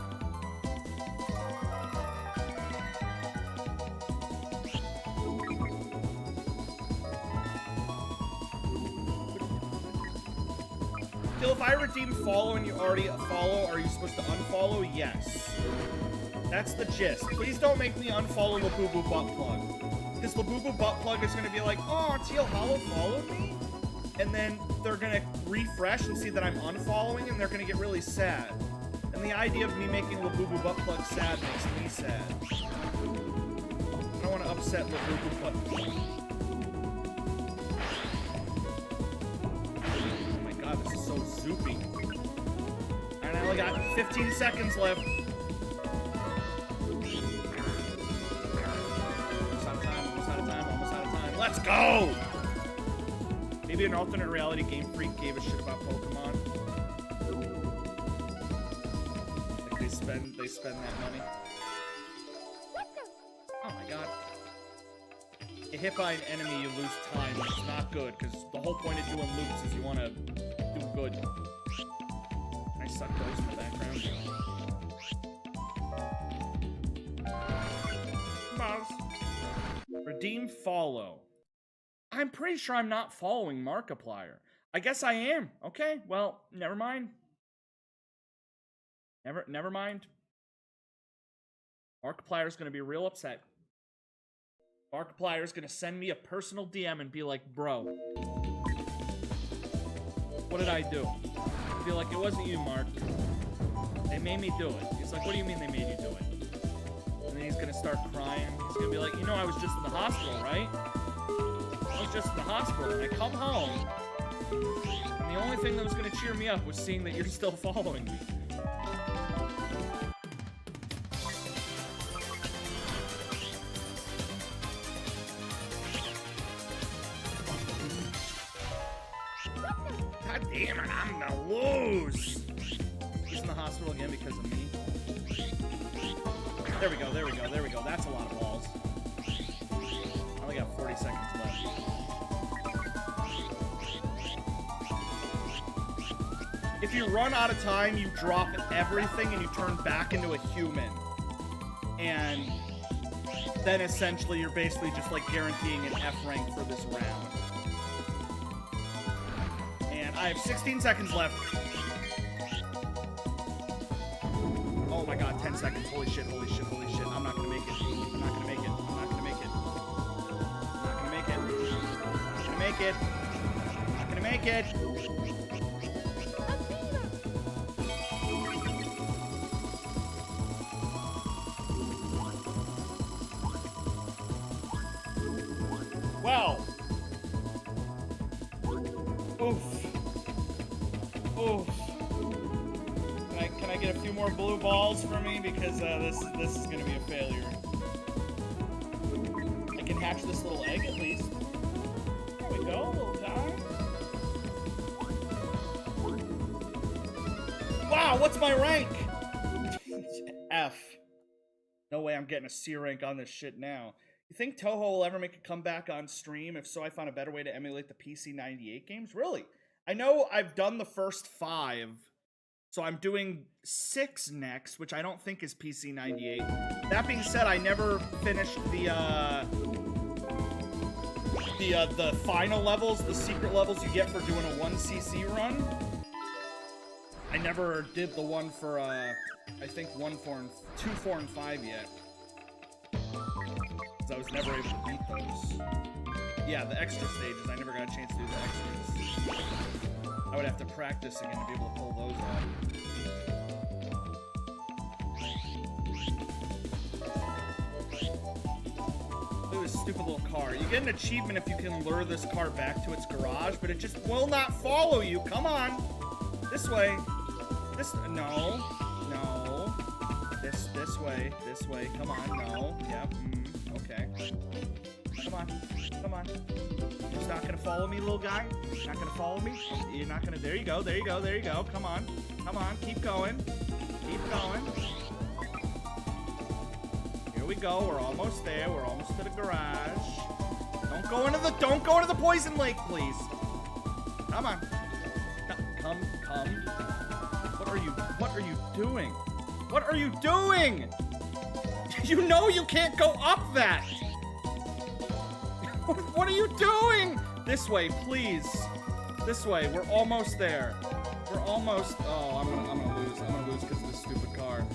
Still, if I redeem follow and you already follow, are you supposed to unfollow? Yes. That's the gist. Please don't make me unfollow Labubu Buttplug. Because Labubu Buttplug is going to be like, oh, Teal Hollow followed me? And then they're going to refresh and see that I'm unfollowing, and they're going to get really sad. And the idea of me making Labubu Buttplug sad makes me sad. I don't want to upset Labubu Buttplug. This is so zoopy. Alright, I only got 15 seconds left. Almost out of time. Let's go! Maybe an alternate reality Game Freak gave a shit about Pokemon. Like they spend that money. Oh my god. Get hit by an enemy, you lose time, which is not good, because the whole point of doing loops is you want to do good. I suck those in the background. Mouse. Redeem follow. I'm pretty sure I'm not following Markiplier. I guess I am. Okay, well, never mind. Never mind. Markiplier's gonna be real upset. Markiplier's gonna send me a personal DM and be like, bro, what did I do? I'd be like, it wasn't you, Mark. They made me do it. He's like, what do you mean they made you do it? And then he's gonna start crying. He's gonna be like, you know, I was just in the hospital, right? I was just in the hospital, and I come home, and the only thing that was gonna cheer me up was seeing that you're still following me. God damn it, I'm gonna lose! He's in the hospital again because of me. There we go. That's a lot of balls. I only got 40 seconds left. If you run out of time, you drop everything and you turn back into a human. And then essentially you're basically just like guaranteeing an F rank for this round. And I have 16 seconds left. Oh my god, 10 seconds. Holy shit, holy shit, holy shit. I'm not gonna make it. I'm not gonna make it. I'm not gonna make it. I'm not gonna make it. I'm not gonna make it. I'm not gonna make it. Well. Oof. Oof. Can I get a few more blue balls for me? Because this is gonna be a failure. I can hatch this little egg at least. There we go, little guy. Wow, what's my rank? F. No way I'm getting a C rank on this shit now. You think Toho will ever make a comeback on stream? If so, I found a better way to emulate the PC98 games. Really? I know I've done the first 5. So I'm doing 6 next, which I don't think is PC98. That being said, I never finished the final levels, the secret levels you get for doing a 1cc run. I never did the one for, I think 2, 4, and 5 yet. Because I was never able to beat those. Yeah, the extra stages. I never got a chance to do the extras. I would have to practice again to be able to pull those off. Look at this stupid little car. You get an achievement if you can lure this car back to its garage, but it just will not follow you. Come on. This way. No. This way. Come on. No. Yep. Okay. Come on. You're just not gonna follow me, little guy? You're not gonna follow me? You're not gonna... There you go. Come on. Keep going. Here we go. We're almost there. We're almost to the garage. Don't go into the poison lake, please. Come on. Come. What are you doing? What are you doing? You know you can't go up that. What are you doing? This way, please. This way. We're almost there. We're almost... Oh, I'm gonna lose. I'm gonna lose because of this stupid car.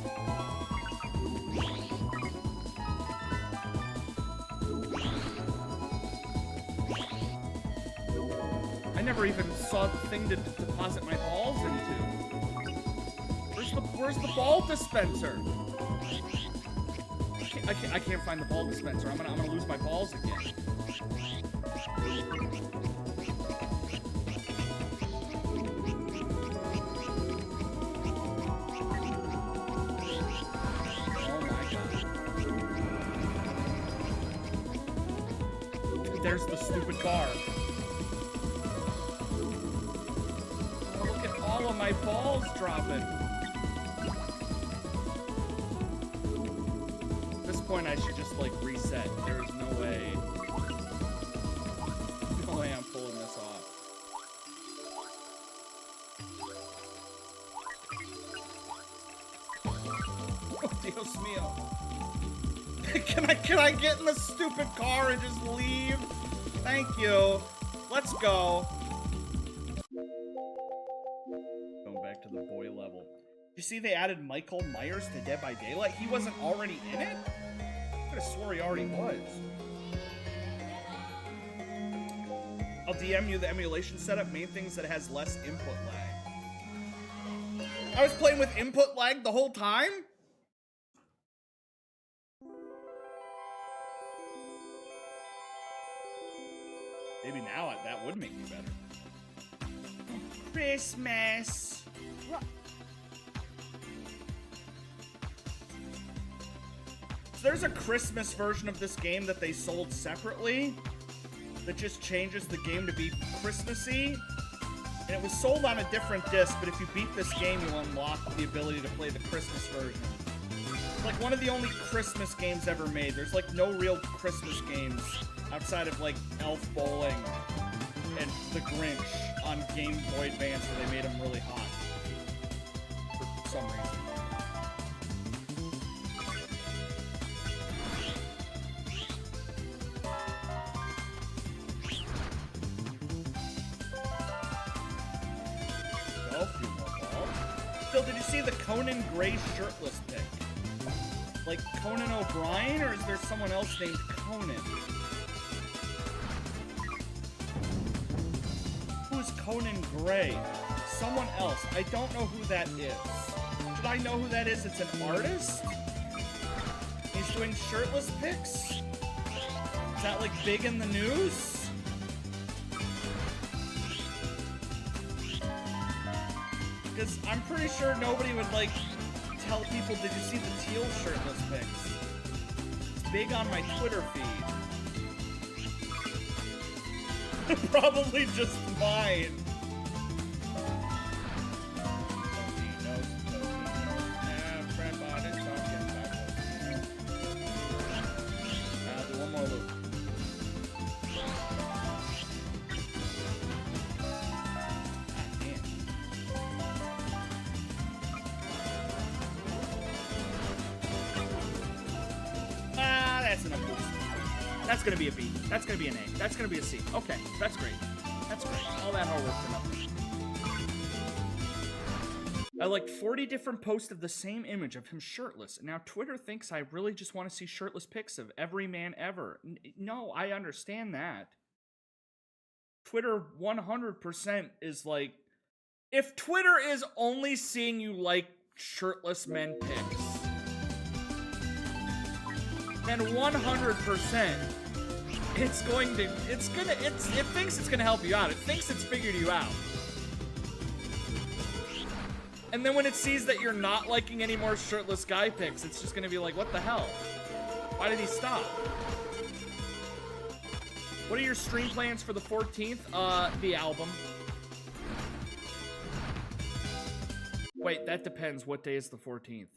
I never even saw the thing to deposit my balls into. Where's the ball dispenser? I can't find the ball dispenser. I'm gonna lose my balls again. Oh my god. There's the stupid car. Oh, look at all of my balls dropping. At this point, I should just like reset. There's no way. No way I'm pulling this off. Oh, Dios mio. Can I get in the stupid car and just leave? Thank you. Let's go. Going back to the boy level. You see they added Michael Myers to Dead by Daylight? He wasn't already in it? I could have swore he already was. I'll DM you the emulation setup. Main things that it has less input lag. I was playing with input lag the whole time? Maybe now that would make me better. Christmas. So there's a Christmas version of this game that they sold separately that just changes the game to be Christmassy. And it was sold on a different disc, but if you beat this game, you'll unlock the ability to play the Christmas version. It's like one of the only Christmas games ever made. There's like no real Christmas games outside of like Elf Bowling and The Grinch on Game Boy Advance where they made them really hot. For some reason. did you see the Conan Gray shirtless pic? Like Conan O'Brien, or is there someone else named Conan? Who's Conan Gray? Someone else. I don't know who that is. Should I know who that is? It's an artist? He's doing shirtless pics? Is that like big in the news? Because I'm pretty sure nobody would like tell people, did you see the teal shirtless pics? It's big on my Twitter feed. Probably just mine. Do one more loop. That's enough boost. That's gonna be a B. That's gonna be an A. That's gonna be a C. Okay, that's great. That's great. All that hard work for nothing. I liked 40 different posts of the same image of him shirtless. Now Twitter thinks I really just want to see shirtless pics of every man ever. No, I understand that. Twitter 100% is like, if Twitter is only seeing you like shirtless men pics, then 100% it thinks it's gonna help you out. It thinks it's figured you out. And then when it sees that you're not liking any more shirtless guy pics, it's just gonna be like, what the hell? Why did he stop? What are your stream plans for the 14th? The album. Wait, that depends. What day is the 14th?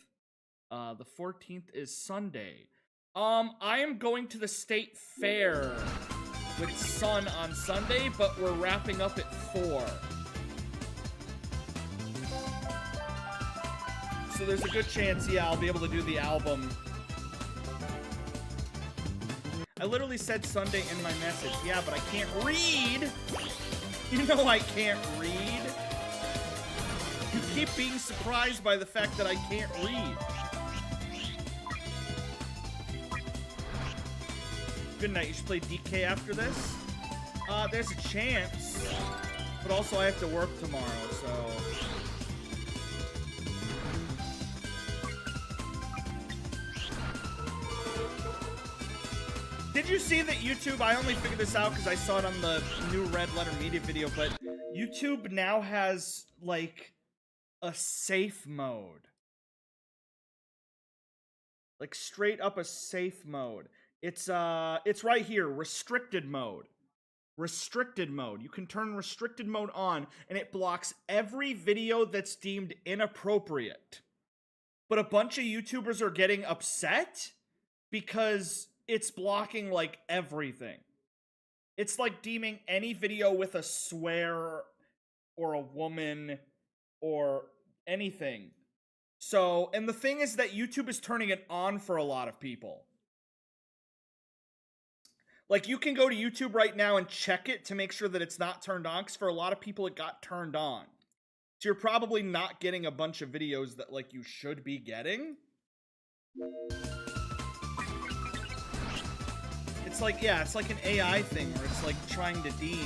The 14th is Sunday. I am going to the state fair with Sun on Sunday, but we're wrapping up at 4. So there's a good chance, yeah, I'll be able to do the album. I literally said Sunday in my message. Yeah, but I can't read. You know I can't read. You keep being surprised by the fact that I can't read. Good night. You should play DK after this. There's a chance, but also I have to work tomorrow, so. Did you see that YouTube, I only figured this out because I saw it on the new Red Letter Media video, but YouTube now has, like, a safe mode. Like, straight up a safe mode. It's right here, restricted mode. Restricted mode. You can turn restricted mode on, and it blocks every video that's deemed inappropriate. But a bunch of YouTubers are getting upset because it's blocking, like, everything. It's like deeming any video with a swear or a woman or anything. So, and the thing is that YouTube is turning it on for a lot of people. Like, you can go to YouTube right now and check it to make sure that it's not turned on, because for a lot of people it got turned on. So you're probably not getting a bunch of videos that, like, you should be getting. It's like, yeah, it's like an AI thing where it's like trying to deem.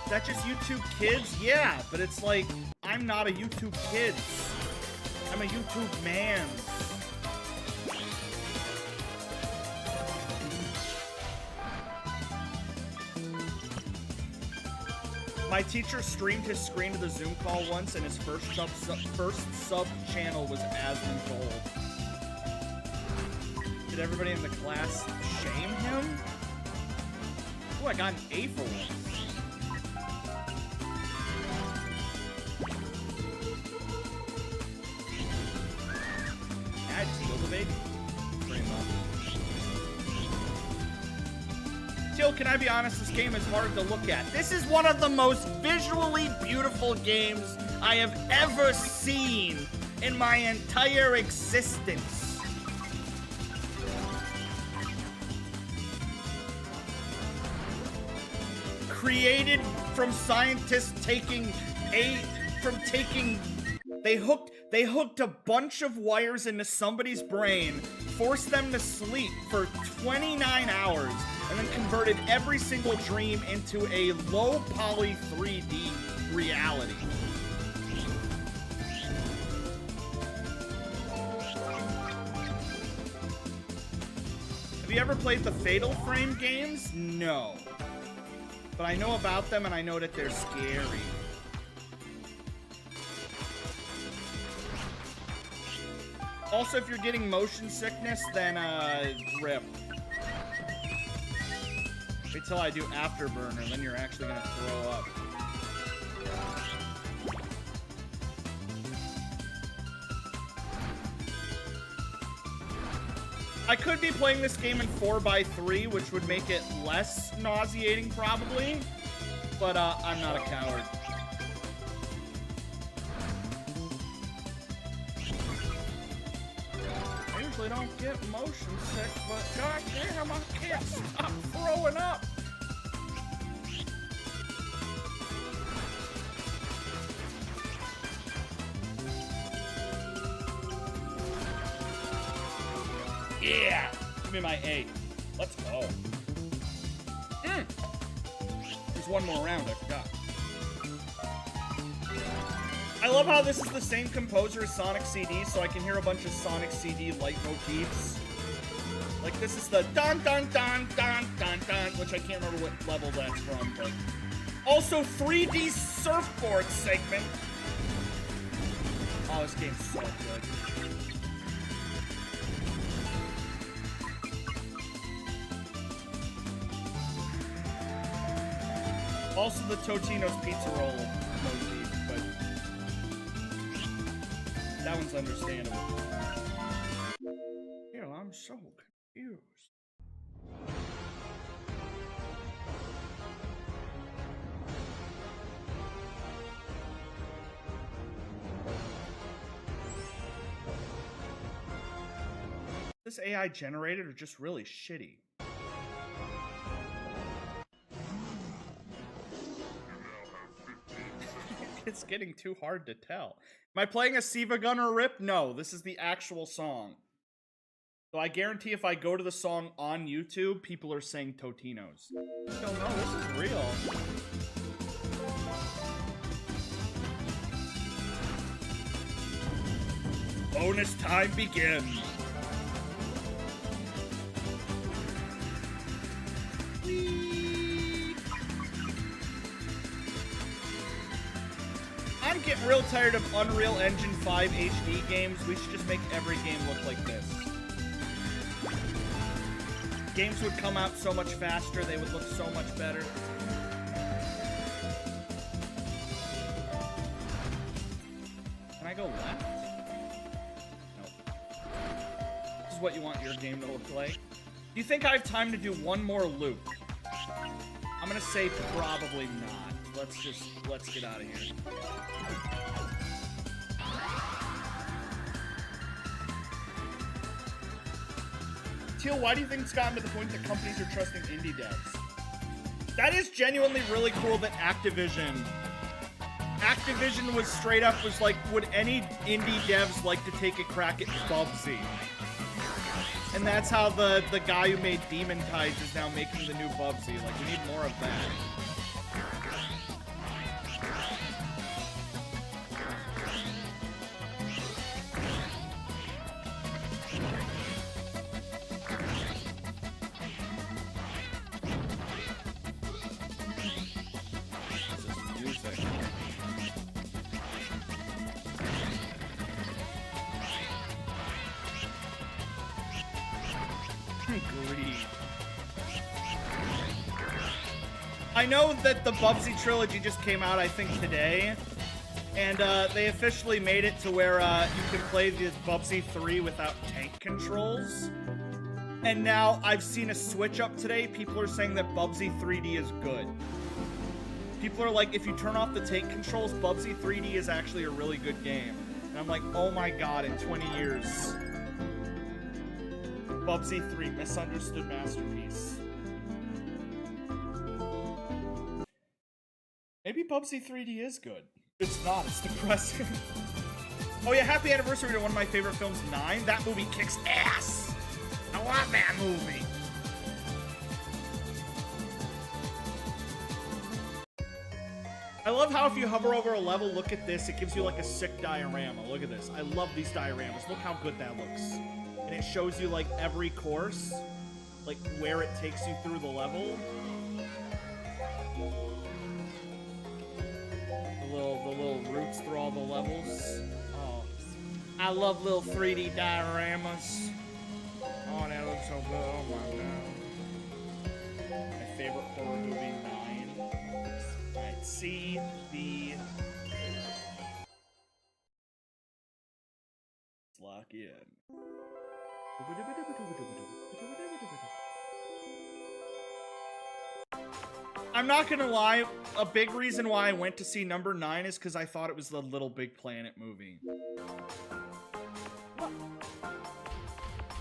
Is that just YouTube Kids? Yeah, but it's like, I'm not a YouTube Kids. I'm a YouTube man. My teacher streamed his screen to the Zoom call once, and his first sub channel was Asmon Gold. Did everybody in the class shame him? Oh, I got an A for once. I just killed the baby. Pretty much. Till, can I be honest? This game is hard to look at. This is one of the most visually beautiful games I have ever seen in my entire existence. Created from scientists taking They hooked a bunch of wires into somebody's brain, forced them to sleep for 29 hours, and then converted every single dream into a low poly 3D reality. Have you ever played the Fatal Frame games? No. But I know about them and I know that they're scary. Also, if you're getting motion sickness, then, rip. Wait till I do Afterburner, then you're actually gonna throw up. I could be playing this game in 4x3, which would make it less nauseating, probably. But, I'm not a coward. I usually don't get motion sick, but goddamn, I can't stop throwing up. Yeah! Give me my 8. Let's go. There's one more round, I forgot. I love how this is the same composer as Sonic CD, so I can hear a bunch of Sonic CD leitmotifs. Like, this is the dun dun dun dun dun dun, which I can't remember what level that's from, but... Also, 3D surfboard segment. Oh, this game's so good. Also the Totino's Pizza Roll motif, but that one's understandable. Hell, I'm so confused. This AI generated or just really shitty? It's getting too hard to tell. Am I playing a Siva Gunner rip? No, this is the actual song. So I guarantee if I go to the song on YouTube, people are saying Totino's. No, this is real. Bonus time begins. I'm getting real tired of Unreal Engine 5 HD games. We should just make every game look like this. Games would come out so much faster, they would look so much better. Can I go left? Nope. This is what you want your game to look like. Do you think I have time to do one more loop? I'm gonna say probably not. Let's get out of here. Teal, why do you think it's gotten to the point that companies are trusting indie devs? That is genuinely really cool that Activision was straight up was like, would any indie devs like to take a crack at Bubsy? And that's how the guy who made Demon Tides is now making the new Bubsy. Like, we need more of that. I know that the Bubsy trilogy just came out, I think, today. And they officially made it to where you can play the Bubsy 3 without tank controls. And now I've seen a switch up today. People are saying that Bubsy 3D is good. People are like, if you turn off the tank controls, Bubsy 3D is actually a really good game. And I'm like, oh my god, in 20 years. Bubsy 3, misunderstood masterpiece. Maybe Bubsy 3D is good. It's not, it's depressing. Oh yeah, happy anniversary to one of my favorite films, 9. That movie kicks ass. I want that movie. I love how if you hover over a level, look at this, it gives you like a sick diorama. Look at this. I love these dioramas. Look how good that looks. And it shows you like every course, like where it takes you through the level. The little routes through all the levels. Oh, I love little 3D dioramas. Oh, that looks so good. Oh my god. My favorite horror movie, 9. Alright, C, B. Let's lock in. I'm not gonna lie, a big reason why I went to see number 9 is because I thought it was the Little Big Planet movie.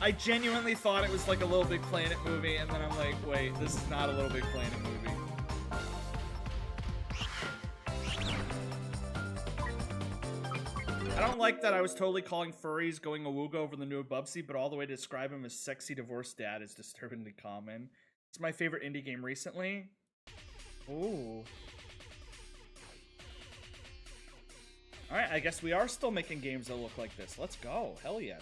I genuinely thought it was like a Little Big Planet movie, and then I'm like, wait, this is not a Little Big Planet movie. I don't like that I was totally calling furries going awooga over the new Bubsy, but all the way to describe him as sexy divorced dad is disturbingly common. It's my favorite indie game recently. Ooh. Alright, I guess we are still making games that look like this. Let's go. Hell yes.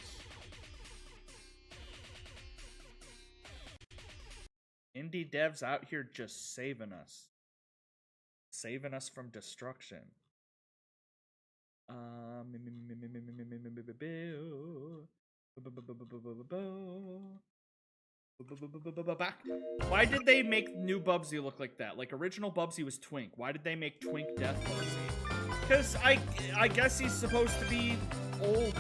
Indie devs out here just saving us. Saving us from destruction. Why did they make new Bubsy look like that? Like, original Bubsy was Twink. Why did they make Twink Death Bubsy? Because I guess he's supposed to be old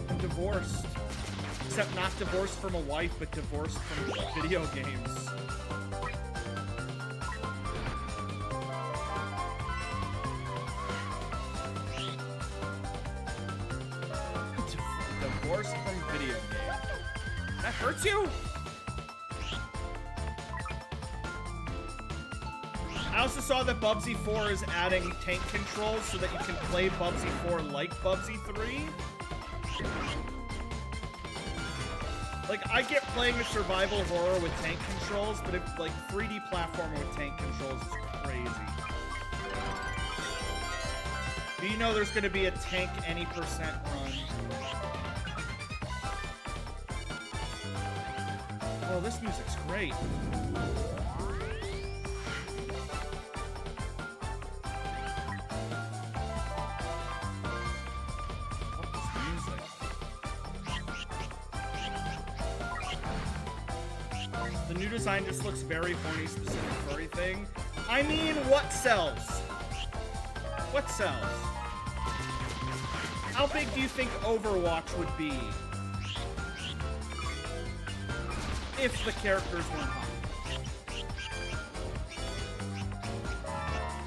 and divorced. Except not divorced from a wife, but divorced from video games. Divorced from video games. That hurts you? I also saw that Bubsy 4 is adding tank controls so that you can play Bubsy 4 like Bubsy 3. Like, I get playing a survival horror with tank controls, but if, like, 3D platformer with tank controls is crazy. Do you know there's gonna be a tank any percent run? Oh, this music's great. Love this music. The new design just looks very horny specific furry thing. I mean, what sells? What sells? How big do you think Overwatch would be if the characters weren't hot?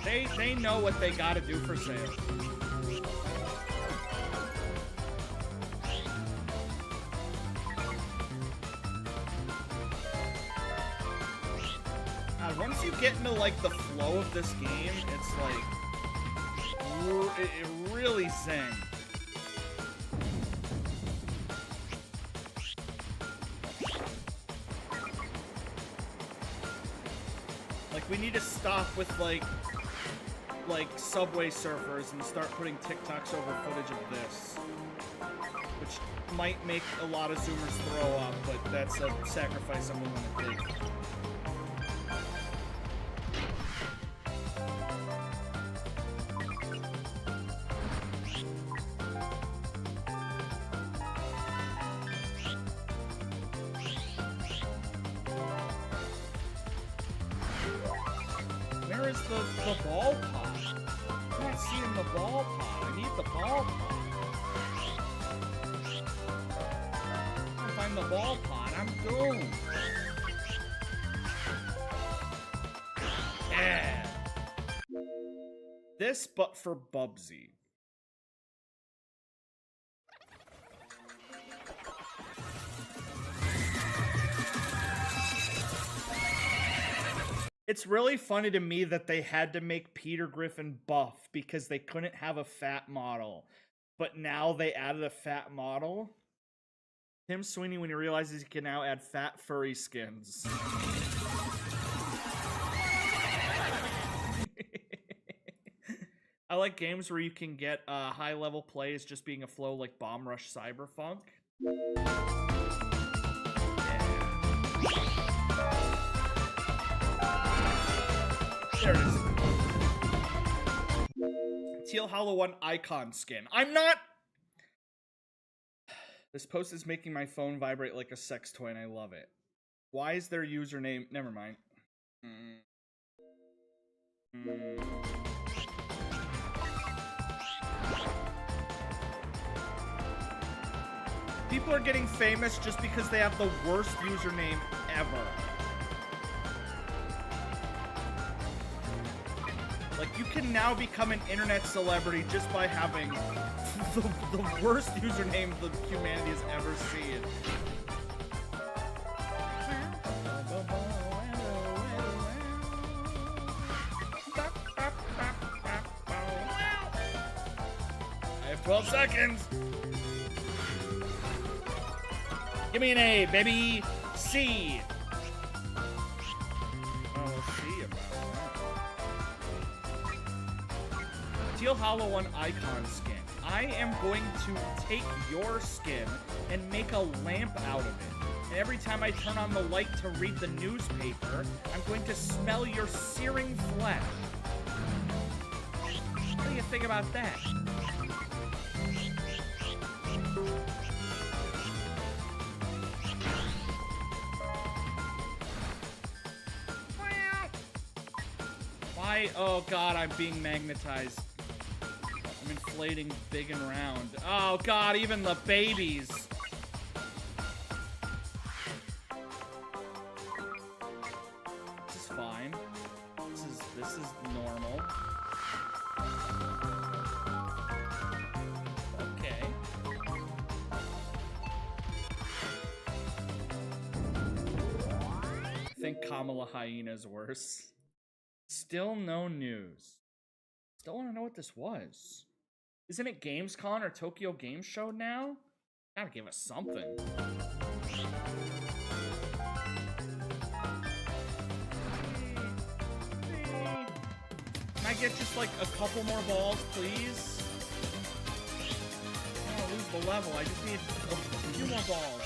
They know what they gotta do for sales. Once you get into like the flow of this game, it's like it really zing. Like, we need to stop with like Subway Surfers and start putting TikToks over footage of this, which might make a lot of Zoomers throw up, but that's a sacrifice I'm willing to take. Where is the ball pod? I'm not seeing the ball pod. I need the ball pod. I can't find the ball pod. I'm doomed. Yeah. This, but for Bubsy. It's really funny to me that they had to make Peter Griffin buff because they couldn't have a fat model. but now they added a fat model. Tim Sweeney when he realizes he can now add fat furry skins. I like games where you can get high level plays just being a flow like Bomb Rush Cyberpunk. There it is. Teal Hollow 1 icon skin. I'm not... This post is making my phone vibrate like a sex toy and I love it. Why is their username... Never mind. People are getting famous just because they have the worst username ever. Like, you can now become an internet celebrity just by having the worst username that humanity has ever seen. I have 12 seconds. Give me an A, baby. C. Oh, C about that. Teal Hollow 1 icon skin. I am going to take your skin and make a lamp out of it. And every time I turn on the light to read the newspaper, I'm going to smell your searing flesh. What do you think about that? Why? Oh god, I'm being magnetized. I'm inflating big and round. Oh god, even the babies. This is fine. This is normal. Okay. I think Kamala Hyena is worse. Still no news. Still want to know what this was. Isn't it Gamescom or Tokyo Game Show now? Gotta give us something. Can I get just like a couple more balls, please? I don't wanna lose the level. I just need a few more balls.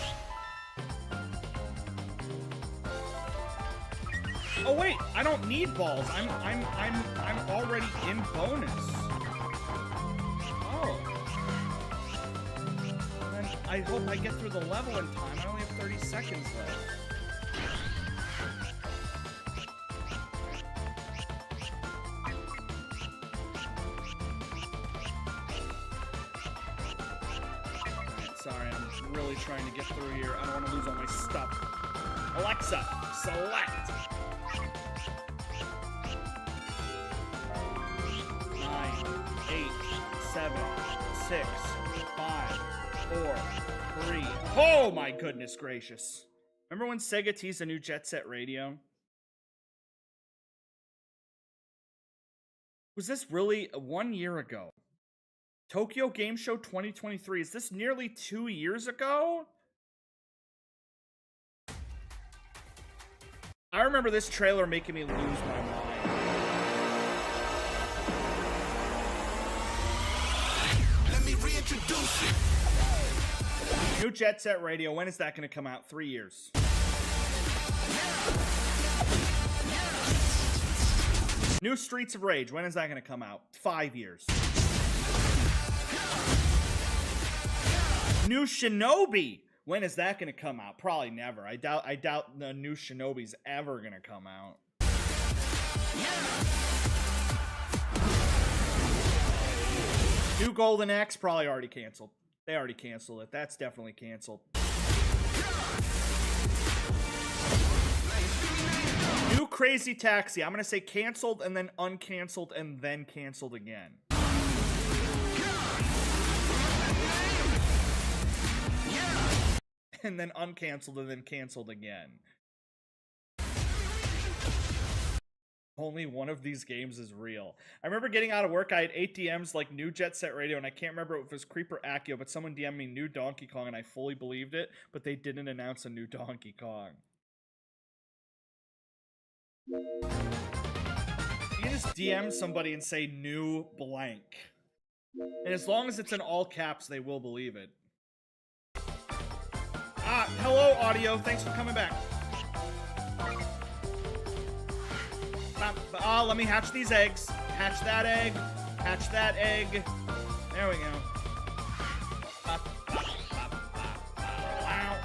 Oh wait, I don't need balls. I'm already in bonus. Oh. Then I hope I get through the level in time. I only have 30 seconds left. Alright, sorry, I'm really trying to get through here. I don't want to lose all my stuff. Alexa, select. 7, 6, 5, 4, 3. Oh my goodness gracious. Remember when Sega teased a new Jet Set Radio? Was this really 1 year ago? Tokyo Game Show 2023. Is this nearly 2 years ago? I remember this trailer making me lose my mind. New Jet Set Radio, when is that going to come out? 3 years. New Streets of Rage, when is that going to come out? 5 years. New Shinobi, when is that going to come out? Probably never. I doubt the new Shinobi's ever going to come out. New Golden Axe, probably already canceled. They already canceled it. That's definitely canceled. New Crazy Taxi. I'm going to say canceled and then uncanceled and then canceled again. And then uncanceled and then canceled again. Only one of these games is real. I remember getting out of work, I had 8 DMs like new Jet Set Radio, and I can't remember if it was Creeper Accio, but someone DM'd me new Donkey Kong, and I fully believed it, but they didn't announce a new Donkey Kong. You can just DM somebody and say new blank. And as long as it's in all caps, they will believe it. Ah, hello, audio. Thanks for coming back. Let me hatch these eggs. Hatch that egg. Hatch that egg. There we go. Wow.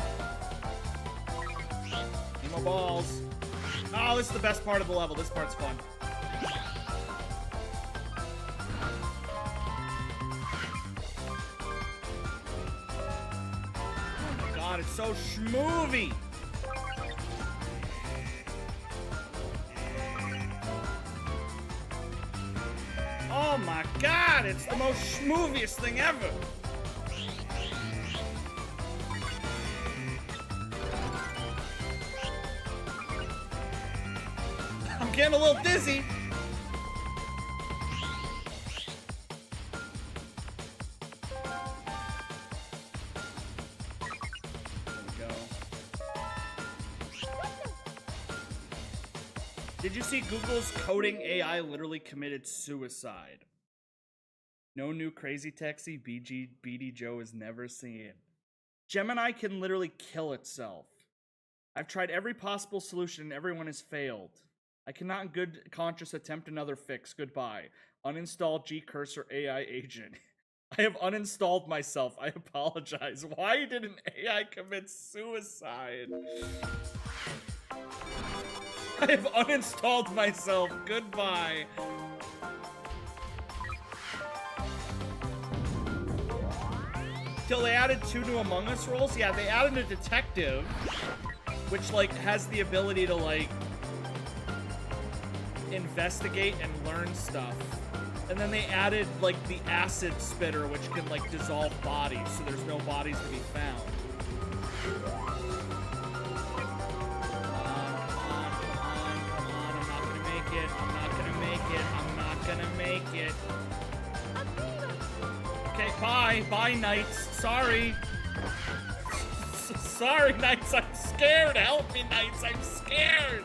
Need more balls. Oh, this is the best part of the level. This part's fun. Oh my god, it's so schmoovy. Oh my god, it's the most schmooviest thing ever! I'm getting a little dizzy! There we go. Did you see Google's coding AI literally committed suicide? No new crazy taxi BD Joe is never seen. Gemini can literally kill itself. I've tried every possible solution and everyone has failed. I cannot in good conscience attempt another fix. Goodbye. Uninstall G-Cursor AI agent. I have uninstalled myself. I apologize. Why did an AI commit suicide? I have uninstalled myself. Goodbye. Till they added 2 new Among Us roles? Yeah, they added a detective, which, like, has the ability to, like, investigate and learn stuff. And then they added, like, the acid spitter, which can, like, dissolve bodies, so there's no bodies to be found. Make it. Okay, bye. Bye, Knights. Sorry. Sorry, Knights. I'm scared. Help me, Knights. I'm scared.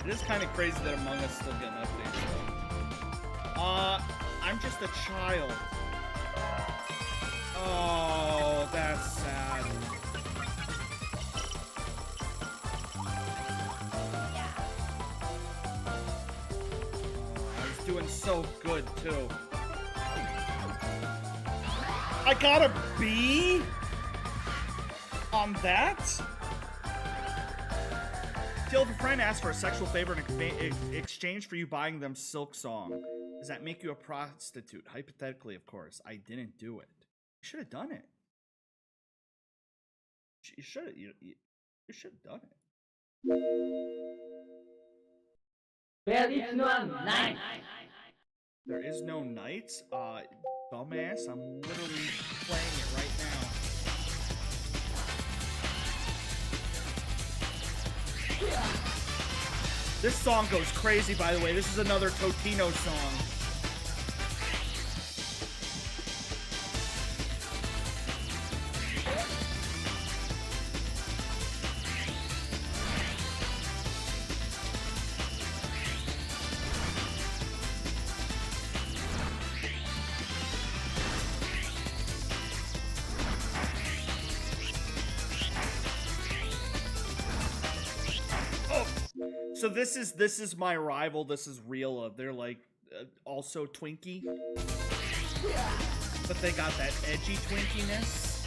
It is kind of crazy that Among Us still getting updates. I'm just a child. Oh, that's sad. I was doing so good, too. I got a B? On that? Till if a friend asks for a sexual favor in exchange for you buying them Silk Song, does that make you a prostitute? Hypothetically, of course. I didn't do it. You should have done it. You should have. You should have done it. There is no night. There is no nights? Dumbass. I'm literally playing it right now. This song goes crazy, by the way. This is another Totino song. So this is my rival. This is real. They're like also Twinkie, but they got that edgy Twinkiness,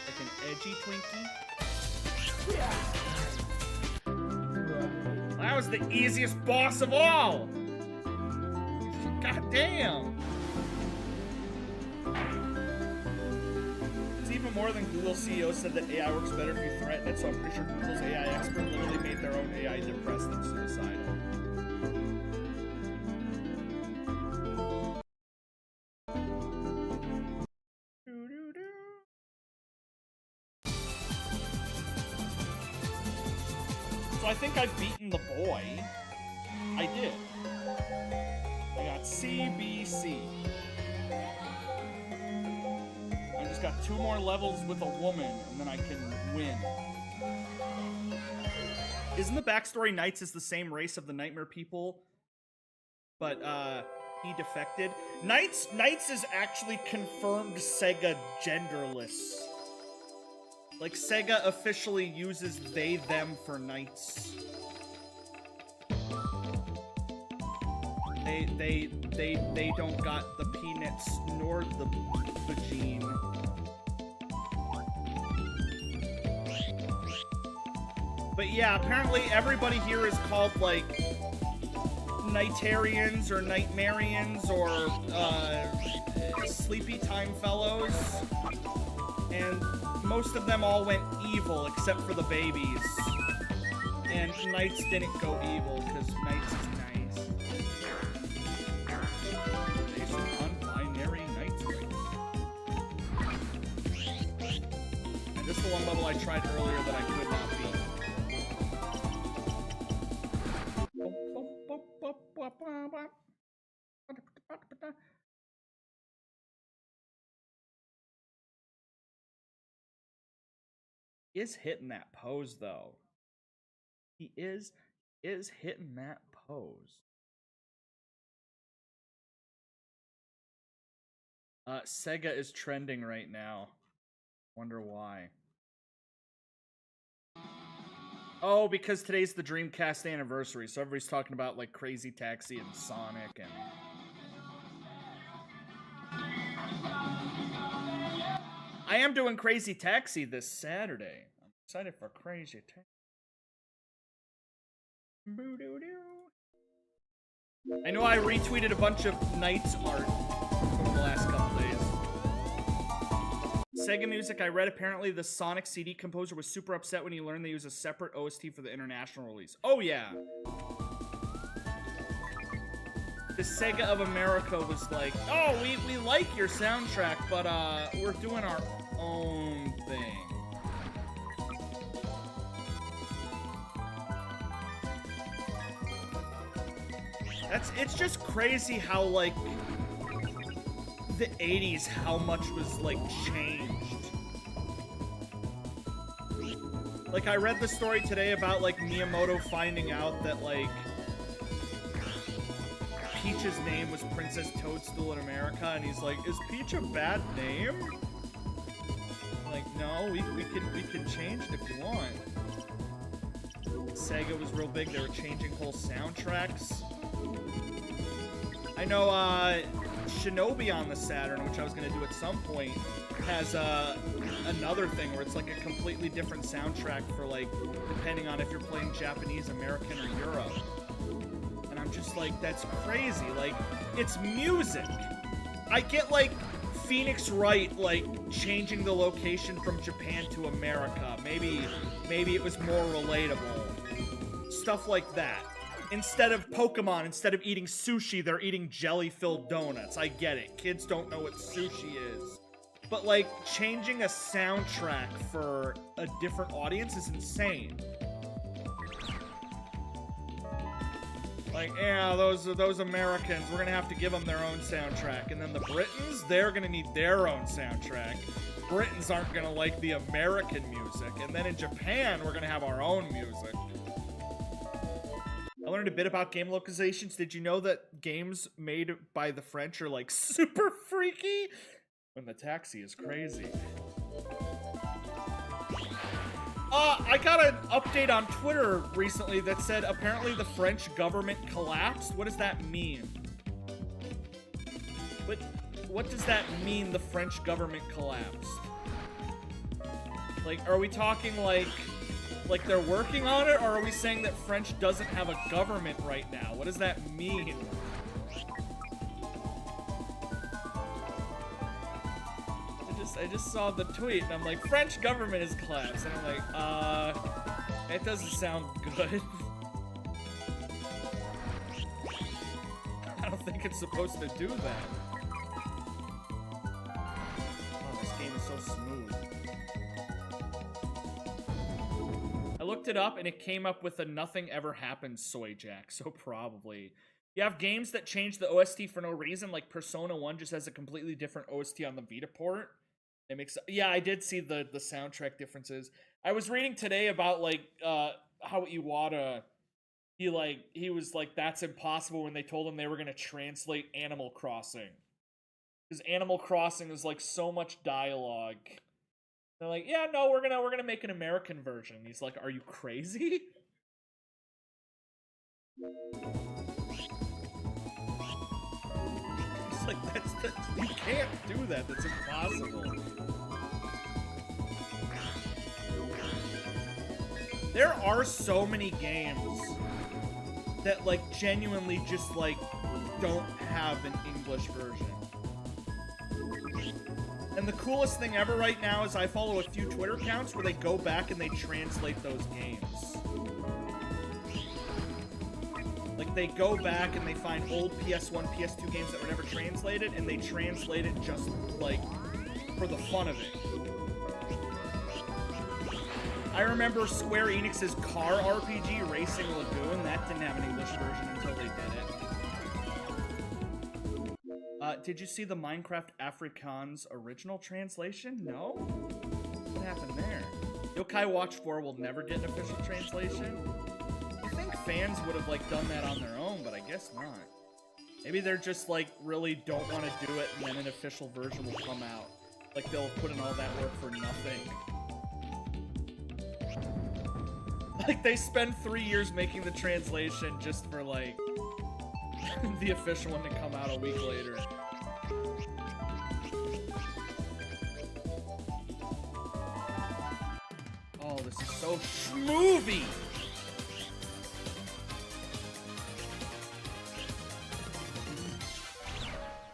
like an edgy Twinkie. That was the easiest boss of all. God damn. It's even more than Google CEO said that AI works better if you threaten it, so I'm pretty sure Google's AI expert literally made their own AI depressed and suicidal. think I've beaten the boy. I did. I got CBC. I just got 2 more levels with a woman, and then I can win. Isn't the backstory Knights is the same race of the Nightmare people? But, he defected? Knights is actually confirmed Sega genderless. Like, Sega officially uses they, them for Knights. They don't got the peanuts nor the vagine. But yeah, apparently everybody here is called, like, Nightarians or Nightmarians or, Sleepy Time Fellows. And most of them all went evil except for the babies. And Knights didn't go evil because Knights is nice. There's some non-binary Knights right now. And this is the one level I tried earlier that I could not beat. He is hitting that pose, though. He is hitting that pose. Sega is trending right now. Wonder why. Oh, because today's the Dreamcast anniversary, so everybody's talking about, like, Crazy Taxi and Sonic and... I am doing Crazy Taxi this Saturday. I'm excited for Crazy Taxi. I know I retweeted a bunch of Knights art over the last couple days. Sega Music, I read apparently the Sonic CD composer was super upset when he learned they use a separate OST for the international release. Oh yeah. The Sega of America was like, oh, we like your soundtrack, but we're doing our own thing. It's just crazy how, like, the 80s, how much was, like, changed. Like, I read the story today about, like, Miyamoto finding out that, like, Peach's name was Princess Toadstool in America, and he's like, is Peach a bad name? Like, no, we can change it if you want. Sega was real big, they were changing whole soundtracks. I know, Shinobi on the Saturn, which I was gonna do at some point, has, another thing where it's like a completely different soundtrack for, like, depending on if you're playing Japanese, American, or Europe. And I'm just like, that's crazy. Like, it's music. I get, like, Phoenix Wright, like, changing the location from Japan to America. Maybe it was more relatable. Stuff like that. Instead of Pokemon, instead of eating sushi, they're eating jelly-filled donuts. I get it. Kids don't know what sushi is. But, like, changing a soundtrack for a different audience is insane. Like, yeah, those Americans, we're gonna have to give them their own soundtrack. And then the Britons, they're gonna need their own soundtrack. Britons aren't gonna like the American music. And then in Japan, we're gonna have our own music. I learned a bit about game localizations. Did you know that games made by the French are, like, super freaky? When the taxi is crazy. I got an update on Twitter recently that said apparently the French government collapsed. What does that mean? What does that mean, the French government collapsed? Like, are we talking like they're working on it, or are we saying that French doesn't have a government right now? What does that mean? I just saw the tweet, and I'm like, French government is collapsed. And I'm like, that doesn't sound good. I don't think it's supposed to do that. Oh, this game is so smooth. I looked looked it up and it came up with a nothing ever happened soy jack, so probably. You have games that change the OST for no reason, like Persona 1 just has a completely different OST on the Vita port. It makes, yeah, I did see the soundtrack differences. I was reading today about like how Iwata, he was like, that's impossible when they told him they were gonna translate Animal Crossing. Because Animal Crossing is like so much dialogue. They're like, yeah, no, we're gonna make an American version. He's like, are you crazy? It's like, you can't do that. That's impossible. There are so many games that like genuinely just like don't have an English version. And the coolest thing ever right now is I follow a few Twitter accounts where they go back and they translate those games. Like, they go back and they find old PS1, PS2 games that were never translated, and they translate it just, like, for the fun of it. I remember Square Enix's car RPG, Racing Lagoon. That didn't have an English version until they did it. Did you see the Minecraft Afrikaans original translation? No? What happened there? Yokai Watch 4 will never get an official translation? I think fans would have, like, done that on their own, but I guess not. Maybe they're just, like, really don't want to do it, and then an official version will come out. Like, they'll put in all that work for nothing. Like, they spend 3 years making the translation just for, like, the official one to come out a week later. Oh, this is so schmoovy!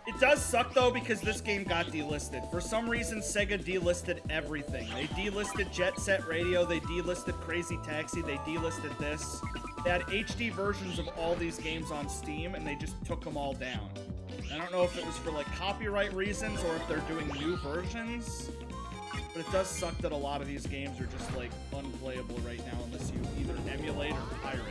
It does suck, though, because this game got delisted. For some reason, Sega delisted everything. They delisted Jet Set Radio, they delisted Crazy Taxi, they delisted this. They had HD versions of all these games on Steam, and they just took them all down. I don't know if it was for, like, copyright reasons or if they're doing new versions, but it does suck that a lot of these games are just, like, unplayable right now unless you either emulate or pirate.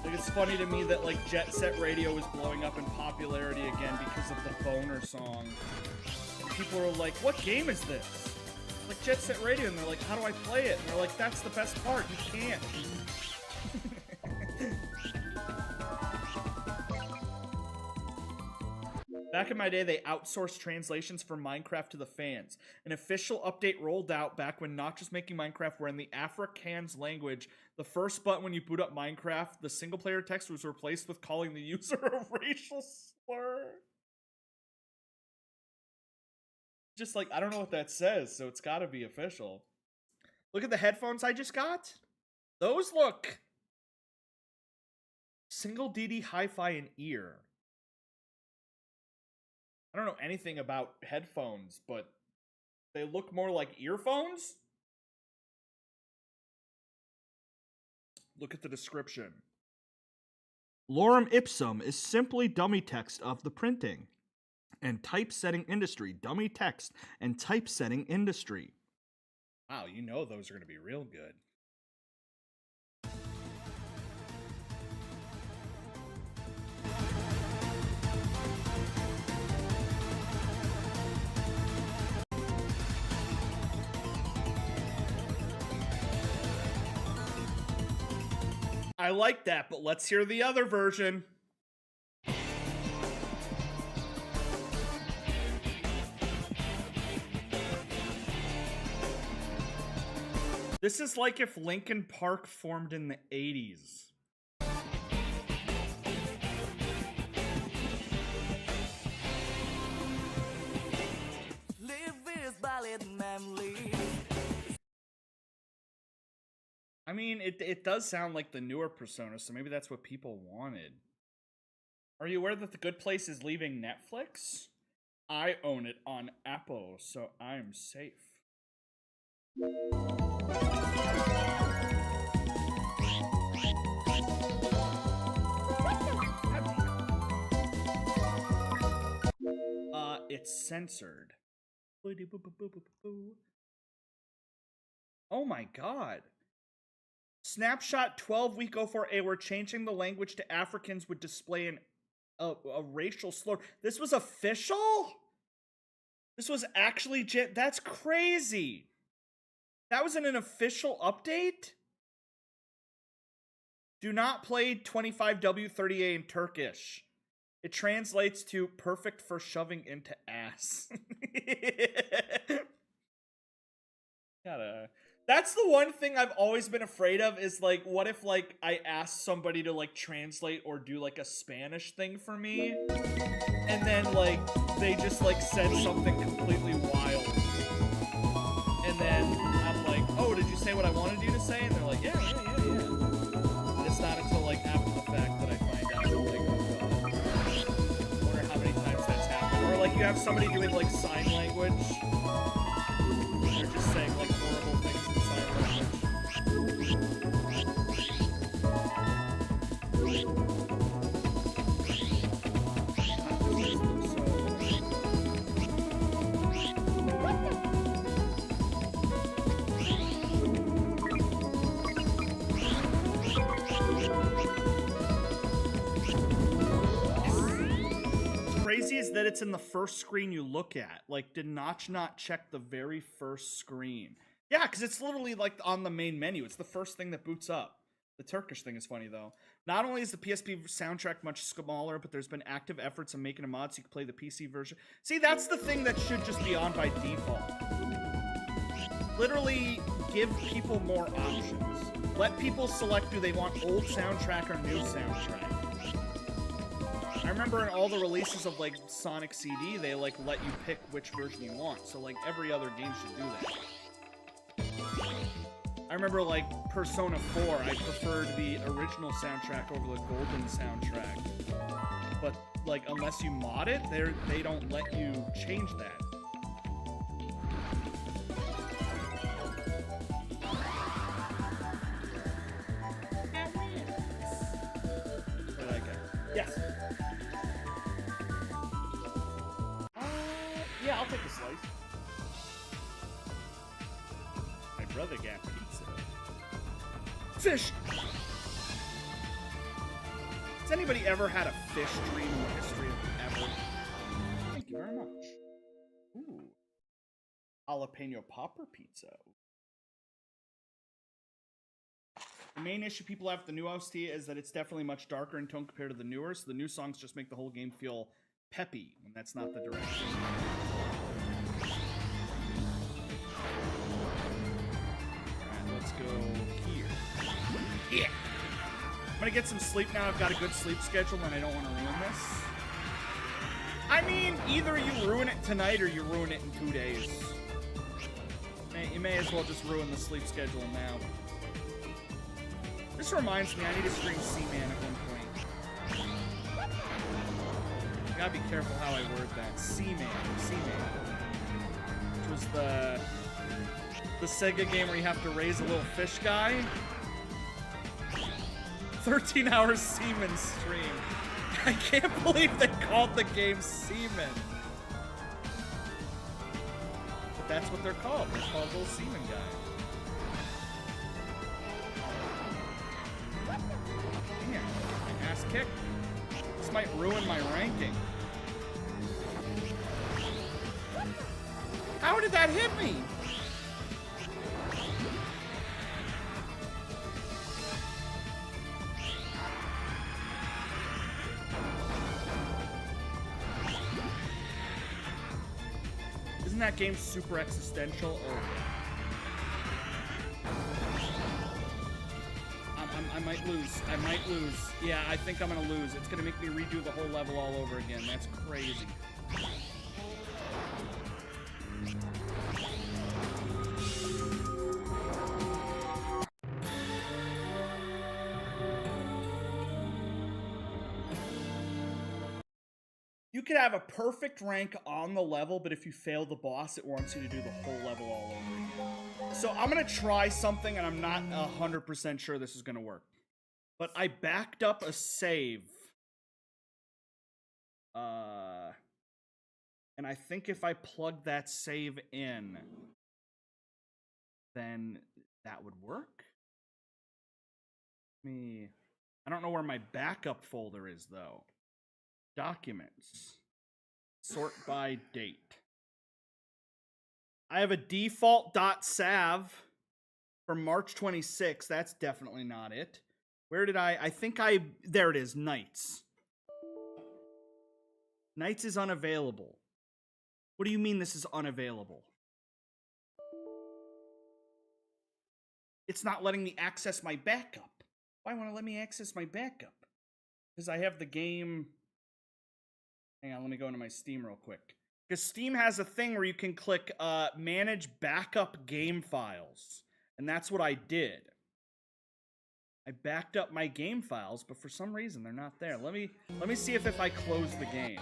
Like, it's funny to me that, like, Jet Set Radio is blowing up in popularity again because of the Boner song. And people are like, what game is this? Like, Jet Set Radio, and they're like, how do I play it? And they're like, that's the best part, you can't. Back in my day, they outsourced translations for Minecraft to the fans. An official update rolled out back when not just making Minecraft were in the Afrikaans language. The first button when you boot up Minecraft, the single-player text was replaced with calling the user a racial slur. Just like, I don't know what that says, so it's gotta be official. Look at the headphones I just got. Those look single DD hi-fi in ear. I don't know anything about headphones, but they look more like earphones. Look at the description. Lorem ipsum is simply dummy text of the printing and typesetting industry. Dummy text and typesetting industry. Wow, you know those are going to be real good. I like that, but let's hear the other version. This is like if Linkin Park formed in the 80s. I mean, it does sound like the newer Persona, so maybe that's what people wanted. Are you aware that The Good Place is leaving Netflix? I own it on Apple, so I'm safe. It's censored. Oh my god. Snapshot 12 week 04A. We're changing the language to Africans would display a racial slur. This was official? This was actually that's crazy. That was in an official update? Do not play 25W30A in Turkish. It translates to perfect for shoving into ass. That's the one thing I've always been afraid of is, like, what if, like, I ask somebody to, like, translate or do, like, a Spanish thing for me, and then, like, they just, like, said something completely wild. And then I'm like, oh, did you say what I wanted you to say? And they're like, yeah. And it's not until, like, after the fact that I find out, like, oh, God. I wonder how many times that's happened. Or, like, you have somebody doing, like, sign language. They're just saying, like, horrible things in sign Crazy is that it's in the first screen you look at. Like, did Notch not check the very first screen? Yeah, because it's literally, like, on the main menu. It's the first thing that boots up. The Turkish thing is funny, though. Not only is the PSP soundtrack much smaller, but there's been active efforts in making a mod so you can play the PC version. See, that's the thing that should just be on by default. Literally, give people more options. Let people select, do they want old soundtrack or new soundtrack? I remember in all the releases of, like, Sonic CD, they, like, let you pick which version you want. So, like, every other game should do that. I remember, like, Persona 4, I preferred the original soundtrack over the Golden soundtrack. But, like, unless you mod it, they don't let you change that. What did I get? Yes. Yeah, I'll take a slice. My brother got pizza. Fish! Has anybody ever had a fish dream in the history of ever? Thank you very much. Ooh. Jalapeno popper pizza. The main issue people have with the new OST is that it's definitely much darker in tone compared to the newer, so the new songs just make the whole game feel peppy, and that's not the direction. Alright, let's go here. Yeah! I'm gonna get some sleep now. I've got a good sleep schedule, and I don't want to ruin this. I mean, either you ruin it tonight or you ruin it in 2 days. You may as well just ruin the sleep schedule now. This reminds me, I need to stream Seaman at one point. Gotta be careful how I word that. Seaman. Which was the Sega game where you have to raise a little fish guy. 13 hours Seaman stream. I can't believe they called the game Seaman. But that's what they're called. They're called Little Seaman Guy. Damn, my ass kicked. This might ruin my ranking. How did that hit me? Isn't that game super existential? Oh. I might lose. I might lose. Yeah, I think I'm gonna lose. It's gonna make me redo the whole level all over again. That's crazy. You could have a perfect rank on the level, but if you fail the boss, it wants you to do the whole level all over again. So I'm gonna try something, and I'm not 100% sure this is gonna work. But I backed up a save. And I think if I plug that save in, then that would work. I don't know where my backup folder is, though. Documents. Sort by date. I have a default .sav from March 26th. That's definitely not it. Where did I think there it is, Nights. Nights is unavailable. What do you mean this is unavailable? It's not letting me access my backup. Why won't it let me access my backup? Because I have the game... Hang on, let me go into my Steam real quick. Because Steam has a thing where you can click Manage Backup Game Files. And that's what I did. I backed up my game files, but for some reason they're not there. Let me see if I close the game.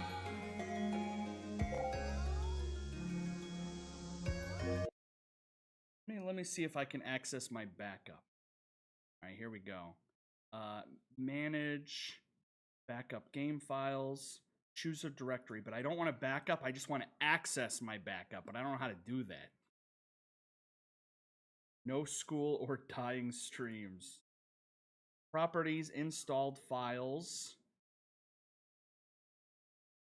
Let me see if I can access my backup. All right, here we go. Manage backup game files. Choose a directory, but I don't want to back up. I just want to access my backup, but I don't know how to do that. No school or dying streams. Properties, installed files.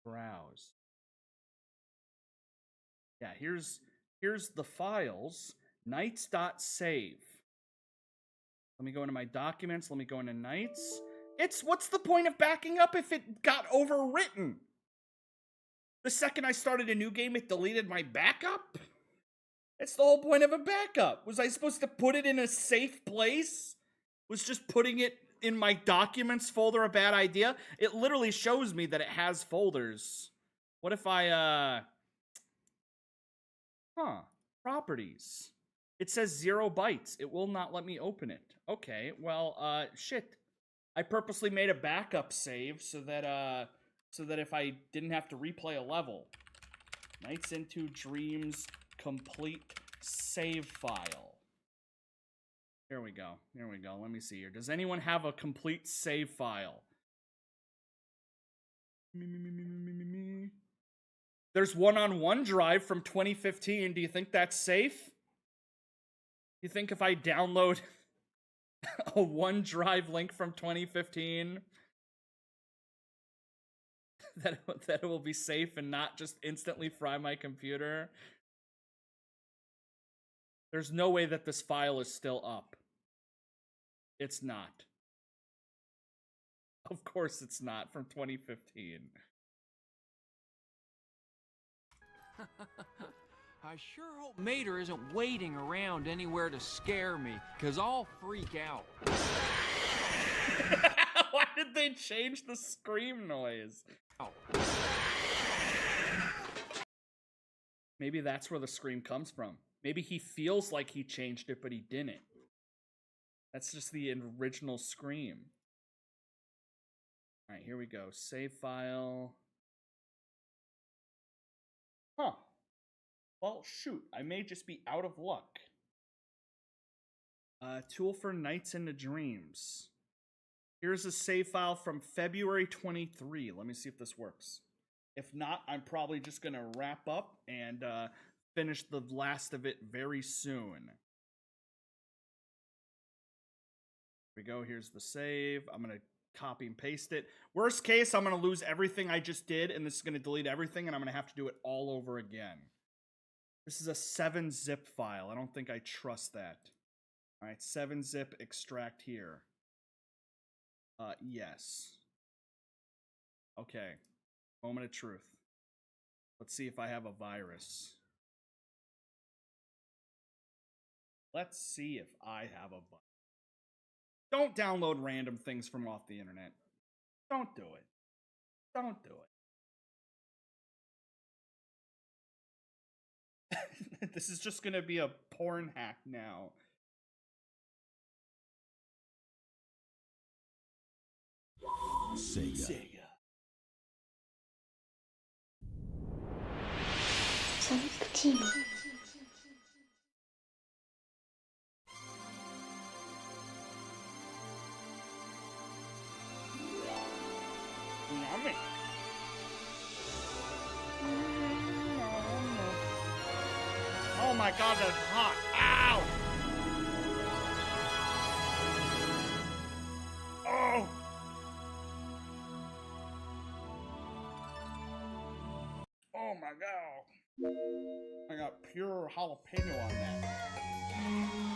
Browse. Yeah, here's the files. Nights.save. Let me go into my documents. Let me go into Nights. What's the point of backing up if it got overwritten? The second I started a new game, it deleted my backup? It's the whole point of a backup. Was I supposed to put it in a safe place? Was just putting it in my documents folder a bad idea? It literally shows me that it has folders. What if I, properties. It says 0 bytes. It will not let me open it. Okay, well, shit. I purposely made a backup save so that if I didn't have to replay a level. Nights into Dreams complete save file. Here we go. Here we go. Let me see here. Does anyone have a complete save file? There's one on OneDrive from 2015. Do you think that's safe? You think if I download a OneDrive link from 2015 that it will be safe and not just instantly fry my computer? There's no way that this file is still up. It's not. Of course it's not, from 2015. I sure hope Mater isn't waiting around anywhere to scare me, because I'll freak out. Why did they change the scream noise? Oh. Maybe that's where the scream comes from. Maybe he feels like he changed it, but he didn't. That's just the original scream. All right, here we go. Save file. Huh. Well, shoot. I may just be out of luck. Tool for Nights into Dreams. Here's a save file from February 23. Let me see if this works. If not, I'm probably just going to wrap up and finish the last of it very soon. Here we go. Here's the save. I'm going to copy and paste it. Worst case, I'm going to lose everything I just did, and this is going to delete everything, and I'm going to have to do it all over again. This is a 7-zip file. I don't think I trust that. All right, 7-zip extract here. Yes. Okay. Moment of truth. Let's see if I have a virus. Let's see if I have a virus. Don't download random things from off the internet. Don't do it. Don't do it. This is just gonna be a porn hack now. Sega. Sonic Team. Yummy. my god, that's hot. Ow! Oh! Oh my god. I got pure jalapeno on that.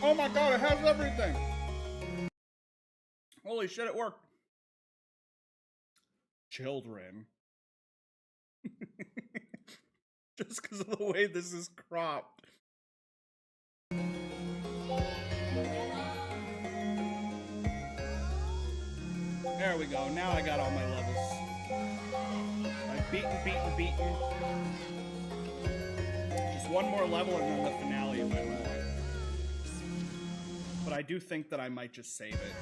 Oh my god, it has everything! Holy shit, it worked. Children. Just because of the way this is cropped. There we go. Now I got all my levels. Like beaten. Just one more level and then the finale of my life. But I do think that I might just save it.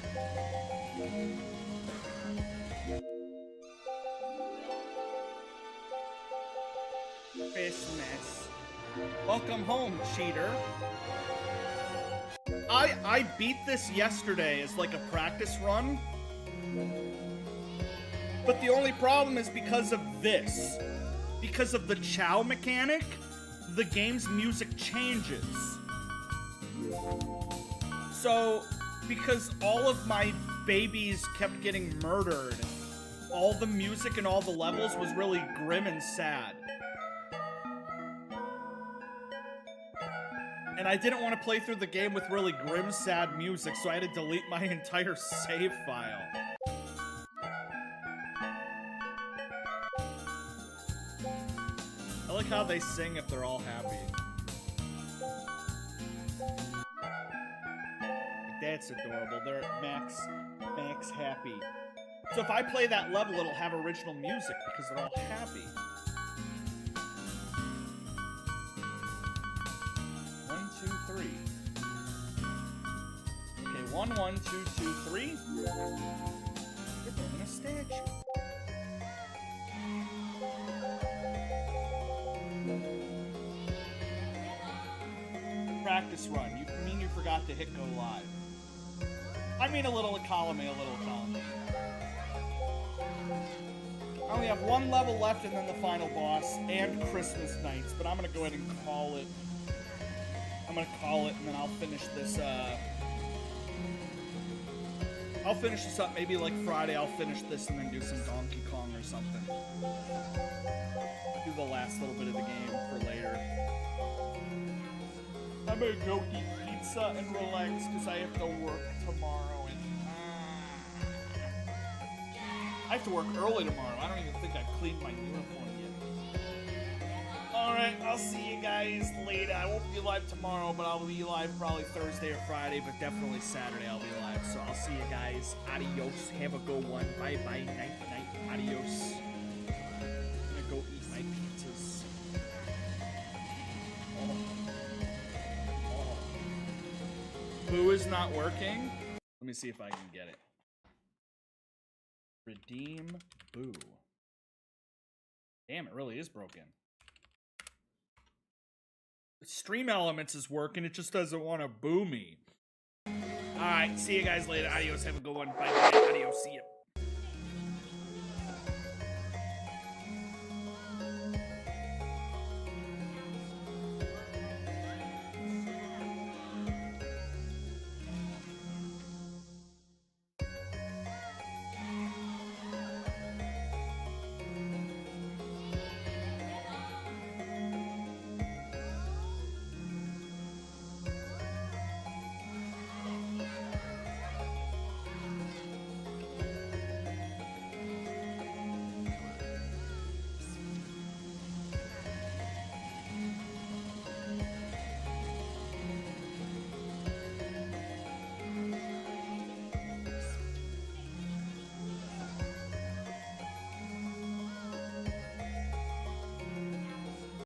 Christmas. Welcome home, cheater. I beat this yesterday as like a practice run. But the only problem is because of this. Because of the chow mechanic, the game's music changes. So, because all of my babies kept getting murdered, all the music and all the levels was really grim and sad. And I didn't want to play through the game with really grim, sad music, so I had to delete my entire save file. I like how they sing if they're all happy. That's adorable. They're Max happy. So if I play that level, it'll have original music because they're all happy. 1, 2, 3. Okay, 1, 1, 2, 2, 3. You're building a statue. Practice run. You mean you forgot to hit go live? I mean a little column A, a little column B. I only have one level left and then the final boss and Christmas nights, but I'm gonna go ahead and call it. I'm gonna call it and then I'll finish this, I'll finish this up maybe like Friday. I'll finish this and then do some Donkey Kong or something. Do the last little bit of the game for later. I'm gonna go eat pizza and relax because I have to work tomorrow and I have to work early tomorrow. I don't even think I've cleaned my uniform yet. Alright, I'll see you guys later. I won't be live tomorrow, but I'll be live probably Thursday or Friday, but definitely Saturday I'll be live. So I'll see you guys. Adios. Have a good one. Bye bye. Night night. Adios. I'm gonna go eat my pizzas. Boo is not working. Let me see if I can get it. Redeem Boo. Damn, it really is broken. Stream Elements is working, it just doesn't want to boo me. Alright, see you guys later. Adios, have a good one. Bye bye. Adios, see ya.